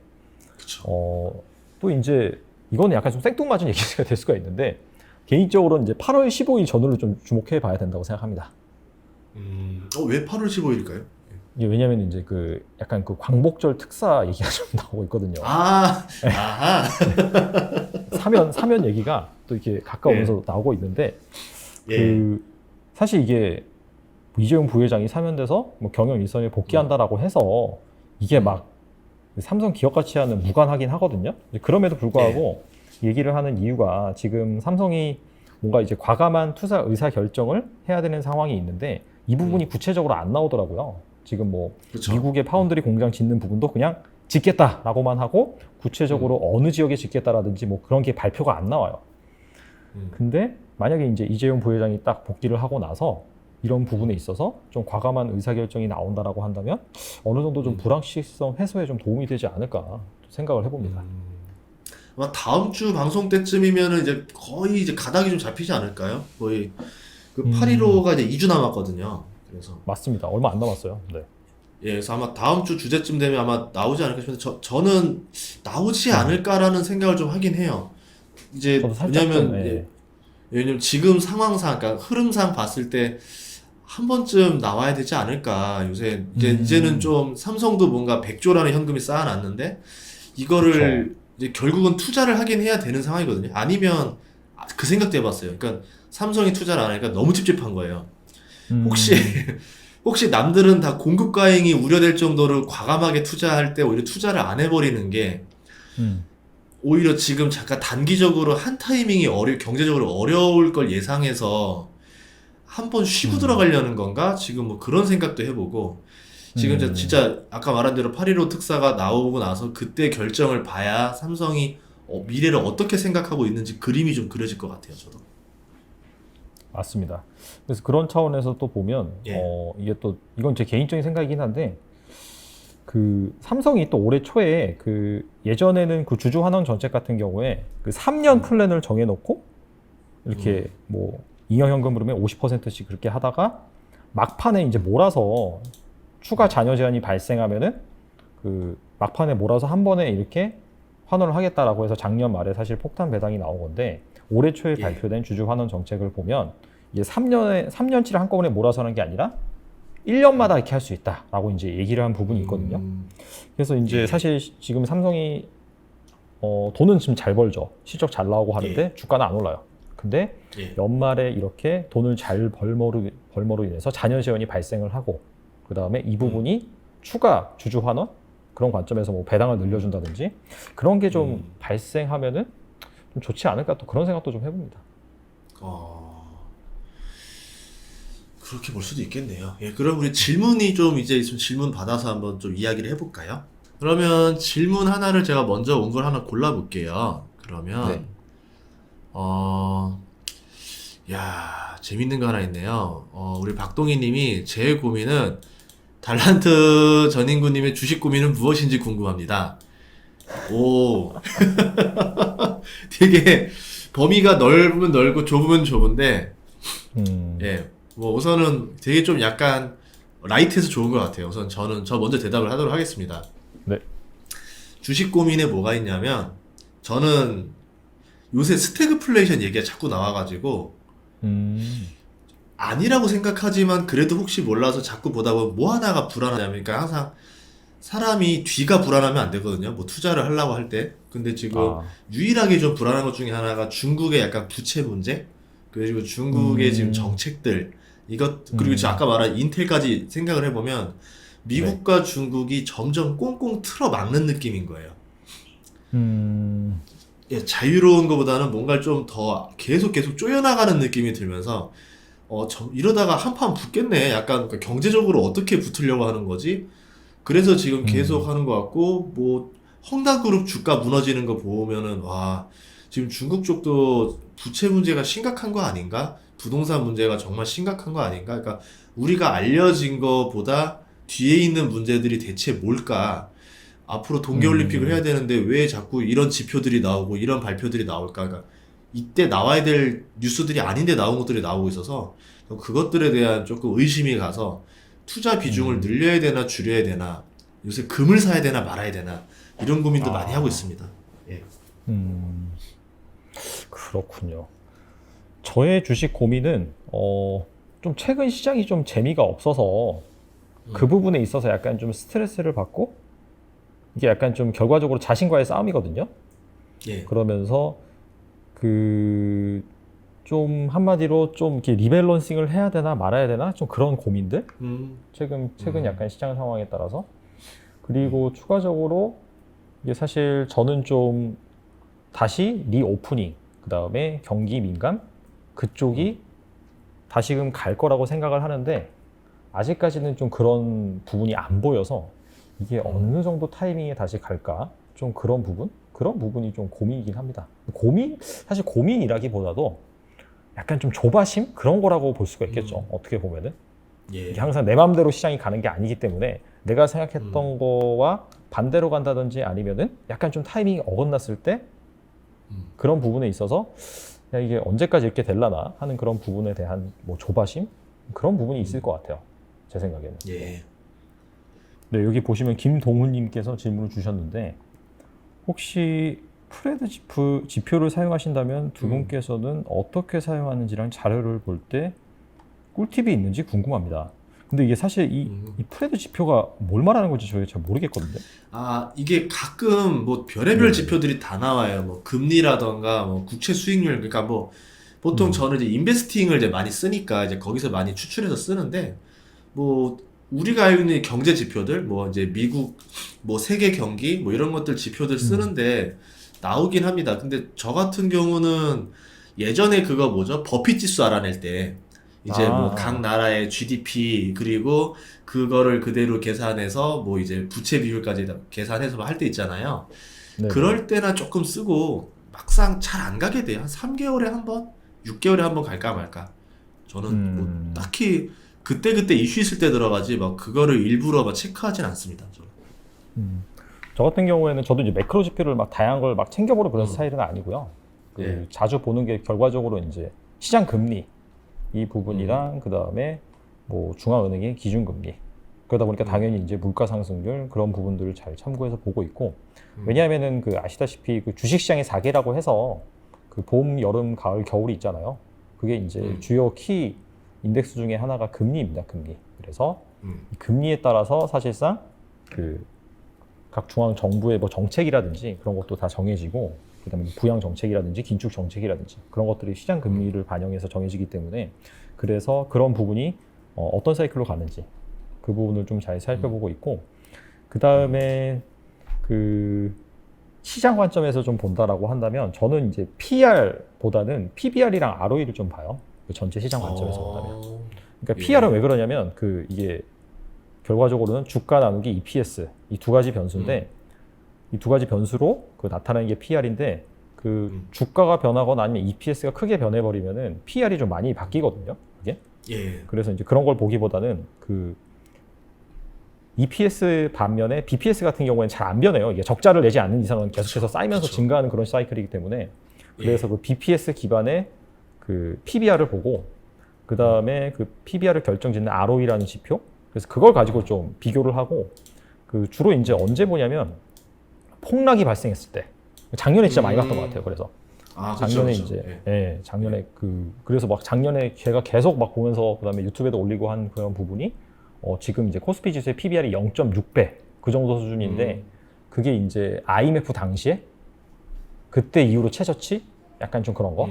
Speaker 2: 그쵸.
Speaker 1: 또 이제 이거는 약간 좀 생뚱맞은 얘기가 될 수가 있는데, 개인적으로는 이제 8월 15일 전후를 좀 주목해 봐야 된다고 생각합니다.
Speaker 2: 왜 8월 15일일까요?
Speaker 1: 이게 왜냐면 이제 그 약간 그 광복절 특사 얘기가 좀 나오고 있거든요.
Speaker 2: 아하.
Speaker 1: 사면 얘기가 또 이렇게 가까우면서 나오고 있는데,
Speaker 2: 예.
Speaker 1: 그 사실 이게 이재용 부회장이 사면돼서 뭐 경영 일선에 복귀한다라고 해서 이게 막 삼성 기업 가치와는 무관하긴 하거든요. 그럼에도 불구하고 얘기를 하는 이유가, 지금 삼성이 뭔가 이제 과감한 투자 의사 결정을 해야 되는 상황이 있는데 이 부분이 구체적으로 안 나오더라고요. 지금 뭐
Speaker 2: 그쵸.
Speaker 1: 미국의 파운드리 공장 짓는 부분도 그냥 짓겠다라고만 하고 구체적으로 어느 지역에 짓겠다라든지 뭐 그런 게 발표가 안 나와요. 근데 만약에 이제 이재용 부회장이 딱 복귀를 하고 나서 이런 부분에 있어서 좀 과감한 의사결정이 나온다라고 한다면 어느 정도 좀 불확실성 해소에 좀 도움이 되지 않을까 생각을 해봅니다.
Speaker 2: 아마 다음 주 방송 때쯤이면은 이제 거의 이제 가닥이 좀 잡히지 않을까요? 거의 그 815가 이제 2주 남았거든요. 그래서
Speaker 1: 맞습니다. 얼마 안 남았어요. 네.
Speaker 2: 예, 그래서 아마 다음 주 주제쯤 되면 아마 나오지 않을까 싶은데 저는 나오지 않을까라는 생각을 좀 하긴 해요. 이제
Speaker 1: 저도 살짝
Speaker 2: 왜냐면
Speaker 1: 좀, 예.
Speaker 2: 왜냐면 지금 상황상, 그러니까 흐름상 봤을 때 한 번쯤 나와야 되지 않을까. 요새 이제는 좀 삼성도 뭔가 100조라는 현금이 쌓아놨는데 이거를
Speaker 1: 그쵸.
Speaker 2: 이제 결국은 투자를 하긴 해야 되는 상황이거든요. 아니면 그 생각도 해봤어요. 그러니까 삼성이 투자를 안 하니까 너무 찝찝한 거예요. 혹시 남들은 다 공급 과잉이 우려될 정도로 과감하게 투자할 때 오히려 투자를 안 해버리는 게 오히려 지금 잠깐 단기적으로 한 타이밍이 경제적으로 어려울 걸 예상해서 한번 쉬고 들어가려는 건가? 지금 뭐 그런 생각도 해보고, 지금 진짜 아까 말한 대로 8.15 특사가 나오고 나서 그때 결정을 봐야 삼성이 미래를 어떻게 생각하고 있는지 그림이 좀 그려질 것 같아요, 저도.
Speaker 1: 맞습니다. 그래서 그런 차원에서 또 보면 이게 또 이건 제 개인적인 생각이긴 한데, 그 삼성이 또 올해 초에 그 예전에는 그 주주 환원 정책 같은 경우에 그 3년 플랜을 정해놓고 이렇게 뭐 잉여현금 흐름에 50%씩 그렇게 하다가 막판에 이제 몰아서 추가 잔여 제한이 발생하면은 그 막판에 몰아서 한 번에 이렇게 환원을 하겠다라고 해서 작년 말에 사실 폭탄 배당이 나온 건데, 올해 초에 발표된 주주 환원 정책을 보면 이게 3년치를 한꺼번에 몰아서 하는 게 아니라 1년마다 이렇게 할 수 있다라고 이제 얘기를 한 부분이 있거든요. 그래서 이제 사실 지금 삼성이 돈은 지금 잘 벌죠. 실적 잘 나오고 하는데 주가는 안 올라요. 근데 연말에 이렇게 돈을 잘 벌머로 인해서 잔여 재원이 발생을 하고, 그 다음에 이 부분이 추가 주주 환원 그런 관점에서 뭐 배당을 늘려준다든지 그런 게 좀 발생하면은 좀 좋지 않을까, 또 그런 생각도 좀 해봅니다.
Speaker 2: 그렇게 볼 수도 있겠네요. 예, 그럼 우리 질문이 좀 이제 좀 질문 받아서 한번 좀 이야기를 해볼까요? 그러면 질문 하나를 제가 먼저 온 걸 하나 골라볼게요. 그러면 야, 재밌는 거 하나 있네요. 우리 박동희 님이 제 고민은 달란트 전인구님의 주식 고민은 무엇인지 궁금합니다. 오. 되게 범위가 넓으면 넓고 좁으면 좁은데, 예, 뭐 우선은 되게 좀 약간 라이트해서 좋은 것 같아요. 우선 저 먼저 대답을 하도록 하겠습니다.
Speaker 1: 네.
Speaker 2: 주식 고민에 뭐가 있냐면, 저는 요새 스태그플레이션 얘기가 자꾸 나와가지고 아니라고 생각하지만 그래도 혹시 몰라서 자꾸 보다 보면 뭐 하나가 불안하냐면 그러니까 항상 사람이 뒤가 불안하면 안 되거든요. 뭐 투자를 하려고 할 때. 근데 지금
Speaker 1: 아,
Speaker 2: 유일하게 좀 불안한 것 중에 하나가 중국의 약간 부채 문제? 그리고 중국의 지금 정책들 이것 그리고 지금 아까 말한 인텔까지 생각을 해보면
Speaker 1: 네.
Speaker 2: 미국과 중국이 점점 꽁꽁 틀어 막는 느낌인 거예요. 예, 자유로운 것보다는 뭔가를 좀 더 계속 쪼여나가는 느낌이 들면서 이러다가 한판 붙겠네. 약간 그 경제적으로 어떻게 붙으려고 하는 거지? 그래서 지금 계속 하는 것 같고 뭐 헝다그룹 주가 무너지는 거 보면은 와 지금 중국 쪽도 부채 문제가 심각한 거 아닌가? 부동산 문제가 정말 심각한 거 아닌가? 그러니까 우리가 알려진 거보다 뒤에 있는 문제들이 대체 뭘까? 앞으로 동계올림픽을 해야 되는데 왜 자꾸 이런 지표들이 나오고 이런 발표들이 나올까? 그러니까 이때 나와야 될 뉴스들이 아닌데 나온 것들이 나오고 있어서 그것들에 대한 조금 의심이 가서 투자 비중을 늘려야 되나 줄여야 되나 요새 금을 사야 되나 말아야 되나 이런 고민도 많이 하고 있습니다. 예.
Speaker 1: 그렇군요. 저의 주식 고민은 좀 최근 시장이 좀 재미가 없어서 그 부분에 있어서 약간 좀 스트레스를 받고 이게 약간 좀 결과적으로 자신과의 싸움이거든요.
Speaker 2: 예.
Speaker 1: 그러면서 그 좀 한마디로 좀 이렇게 리밸런싱을 해야 되나 말아야 되나 좀 그런 고민들 최근 약간 시장 상황에 따라서 그리고 추가적으로 이게 사실 저는 좀 다시 리오프닝 그 다음에 경기 민감 그쪽이 다시금 갈 거라고 생각을 하는데 아직까지는 좀 그런 부분이 안 보여서 이게 어느 정도 타이밍에 다시 갈까 좀 그런 부분이 좀 고민이긴 합니다. 사실 고민이라기보다도 약간 좀 조바심 그런 거라고 볼 수가 있겠죠. 어떻게 보면은
Speaker 2: 예.
Speaker 1: 이게 항상 내 마음대로 시장이 가는 게 아니기 때문에 내가 생각했던 거와 반대로 간다든지 아니면은 약간 좀 타이밍이 어긋났을 때 그런 부분에 있어서 야, 이게 언제까지 이렇게 될라나 하는 그런 부분에 대한 뭐 조바심 그런 부분이 있을 것 같아요. 제 생각에는.
Speaker 2: 예.
Speaker 1: 네, 여기 보시면 김동훈님께서 질문을 주셨는데 혹시 프레드 지표를 사용하신다면 두 분께서는 어떻게 사용하는지랑 자료를 볼 때 꿀팁이 있는지 궁금합니다. 근데 이게 사실 이 프레드 지표가 뭘 말하는 건지 저희 잘 모르겠거든요.
Speaker 2: 아, 이게 가끔 뭐 별의별 지표들이 다 나와요. 뭐 금리라던가 뭐 국채 수익률 그러니까 뭐 보통 저는 이제 인베스팅을 이제 많이 쓰니까 이제 거기서 많이 추출해서 쓰는데 뭐 우리가 알고 있는 경제 지표들 뭐 이제 미국 뭐 세계 경기 뭐 이런 것들 지표들 쓰는데 나오긴 합니다. 근데 저 같은 경우는 예전에 그거 뭐죠? 버핏 지수 알아낼 때 이제 뭐 각 나라의 GDP 그리고 그거를 그대로 계산해서 뭐 이제 부채 비율까지 다 계산해서 할 때 있잖아요.
Speaker 1: 네.
Speaker 2: 그럴 때나 조금 쓰고 막상 잘 안 가게 돼요. 한 3개월에 한 번, 6개월에 한 번 갈까 말까. 저는 뭐 딱히 그때 이슈 있을 때 들어가지 막 그거를 일부러 막 체크하진 않습니다. 저는.
Speaker 1: 저 같은 경우에는 저도 이제 매크로 지표를 막 다양한 걸 막 챙겨보는 그런 스타일은 아니고요.
Speaker 2: 예.
Speaker 1: 자주 보는 게 결과적으로 이제 시장 금리 이 부분이랑 그 다음에 뭐 중앙은행의 기준금리 그러다 보니까 당연히 이제 물가 상승률 그런 부분들을 잘 참고해서 보고 있고 왜냐하면은 그 아시다시피 그 주식시장의 4개라고 해서 그 봄, 여름, 가을, 겨울이 있잖아요. 그게 이제 주요 키 인덱스 중에 하나가 금리입니다. 금리. 그래서 이 금리에 따라서 사실상 그 각 중앙 정부의 뭐 정책이라든지 그런 것도 다 정해지고 그다음에 부양 정책이라든지 긴축 정책이라든지 그런 것들이 시장 금리를 반영해서 정해지기 때문에 그래서 그런 부분이 어떤 사이클로 가는지 그 부분을 좀 잘 살펴보고 있고 그 다음에 그 시장 관점에서 좀 본다라고 한다면 저는 이제 PR보다는 PBR이랑 ROE를 좀 봐요. 그 전체 시장 관점에서 본다면. 그러니까 PR은 왜 그러냐면 그 이게 결과적으로는 주가 나누기 EPS 이 두 가지 변수인데 이 두 가지 변수로 그 나타나는 게 PR인데 그 주가가 변하거나 아니면 EPS가 크게 변해버리면은 PR이 좀 많이 바뀌거든요. 그게.
Speaker 2: 예.
Speaker 1: 그래서 이제 그런 걸 보기보다는 그 EPS 반면에 BPS 같은 경우에는 잘 안 변해요. 이게 적자를 내지 않는 이상은 계속해서 쌓이면서 증가하는 그런 사이클이기 때문에 그래서 그 BPS 기반의 그 PBR을 보고 그 다음에 그 PBR을 결정짓는 ROE라는 지표 그래서 그걸 가지고 좀 비교를 하고 그 주로 이제 언제 보냐면 폭락이 발생했을 때 작년에 진짜 많이 갔던 것 같아요. 그래서
Speaker 2: 아, 그쵸,
Speaker 1: 작년에
Speaker 2: 그쵸.
Speaker 1: 이제
Speaker 2: 예.
Speaker 1: 예, 작년에 그래서 막 작년에 제가 계속 막 보면서 그다음에 유튜브에도 올리고 한 그런 부분이 지금 이제 코스피 지수의 PBR이 0.6배 그 정도 수준인데 그게 이제 IMF 당시에 그때 이후로 최저치 약간 좀 그런 거.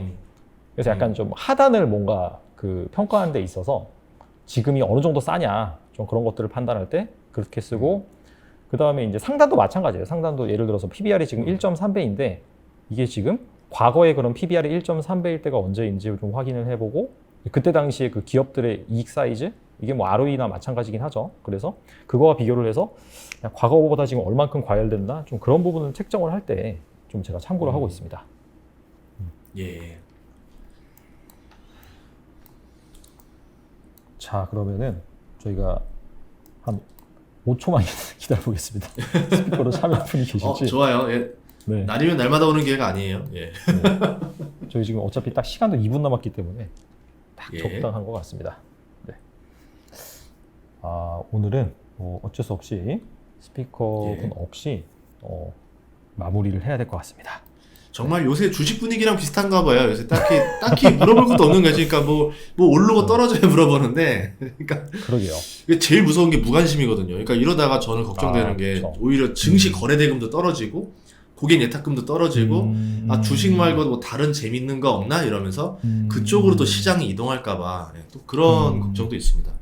Speaker 1: 그래서 약간 좀 하단을 뭔가 그 평가하는 데 있어서 지금이 어느 정도 싸냐 좀 그런 것들을 판단할 때 그렇게 쓰고 그 다음에 이제 상단도 마찬가지예요. 상단도 예를 들어서 PBR이 지금 1.3배인데 이게 지금 과거에 그런 PBR이 1.3배일 때가 언제인지 좀 확인을 해보고 그때 당시에 그 기업들의 이익 사이즈 이게 뭐 ROE나 마찬가지긴 하죠. 그래서 그거와 비교를 해서 과거보다 지금 얼만큼 과열됐나 좀 그런 부분을 책정을 할 때 좀 제가 참고를 하고 있습니다.
Speaker 2: 예.
Speaker 1: 자, 그러면은 저희가 한 5초만 기다려보겠습니다. 스피커로 참여할 분이 계실지.
Speaker 2: 좋아요. 예.
Speaker 1: 네.
Speaker 2: 날이면 날마다 오는 기회가 아니에요. 예.
Speaker 1: 네. 저희 지금 어차피 딱 시간도 2분 남았기 때문에 딱
Speaker 2: 예.
Speaker 1: 적당한 것 같습니다. 네. 오늘은 어쩔 수 없이 스피커분 없이 마무리를 해야 될 것 같습니다.
Speaker 2: 정말 요새 주식 분위기랑 비슷한가 봐요. 요새 딱히 물어볼 것도 없는 거지. 그러니까 뭐 오르고 떨어져야 물어보는데, 그러니까
Speaker 1: 그러게요.
Speaker 2: 이게 제일 무서운 게 무관심이거든요. 그러니까 이러다가 저는 걱정되는 게
Speaker 1: 그렇죠.
Speaker 2: 오히려 증시 거래대금도 떨어지고 고객 예탁금도 떨어지고 주식 말고 뭐 다른 재밌는 거 없나 이러면서 그쪽으로 또 시장이 이동할까봐 또 그런 걱정도 있습니다.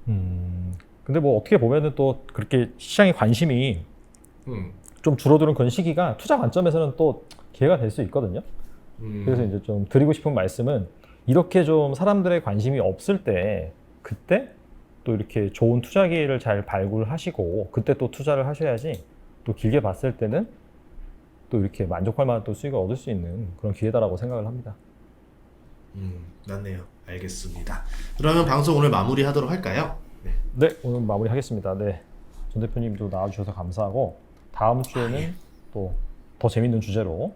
Speaker 1: 근데 뭐 어떻게 보면은 또 그렇게 시장의 관심이 좀 줄어드는 그런 시기가 투자 관점에서는 또 기회가 될 수 있거든요. 그래서 이제 좀 드리고 싶은 말씀은 이렇게 좀 사람들의 관심이 없을 때 그때 또 이렇게 좋은 투자 기회를 잘 발굴하시고 그때 또 투자를 하셔야지 또 길게 봤을 때는 또 이렇게 만족할 만한 또 수익을 얻을 수 있는 그런 기회다라고 생각을 합니다.
Speaker 2: 맞네요. 알겠습니다. 그러면 방송 오늘 마무리하도록 할까요?
Speaker 1: 네, 오늘 마무리하겠습니다. 네, 전 대표님도 나와주셔서 감사하고 다음 주에는 또 더 재밌는 주제로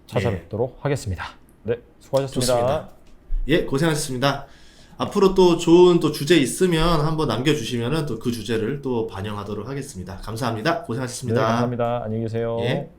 Speaker 1: 찾아뵙도록 하겠습니다. 네, 수고하셨습니다.
Speaker 2: 좋습니다. 예, 고생하셨습니다. 앞으로 또 좋은 또 주제 있으면 한번 남겨주시면은 또 그 주제를 또 반영하도록 하겠습니다. 감사합니다. 고생하셨습니다.
Speaker 1: 네, 감사합니다. 안녕히 계세요.
Speaker 2: 예.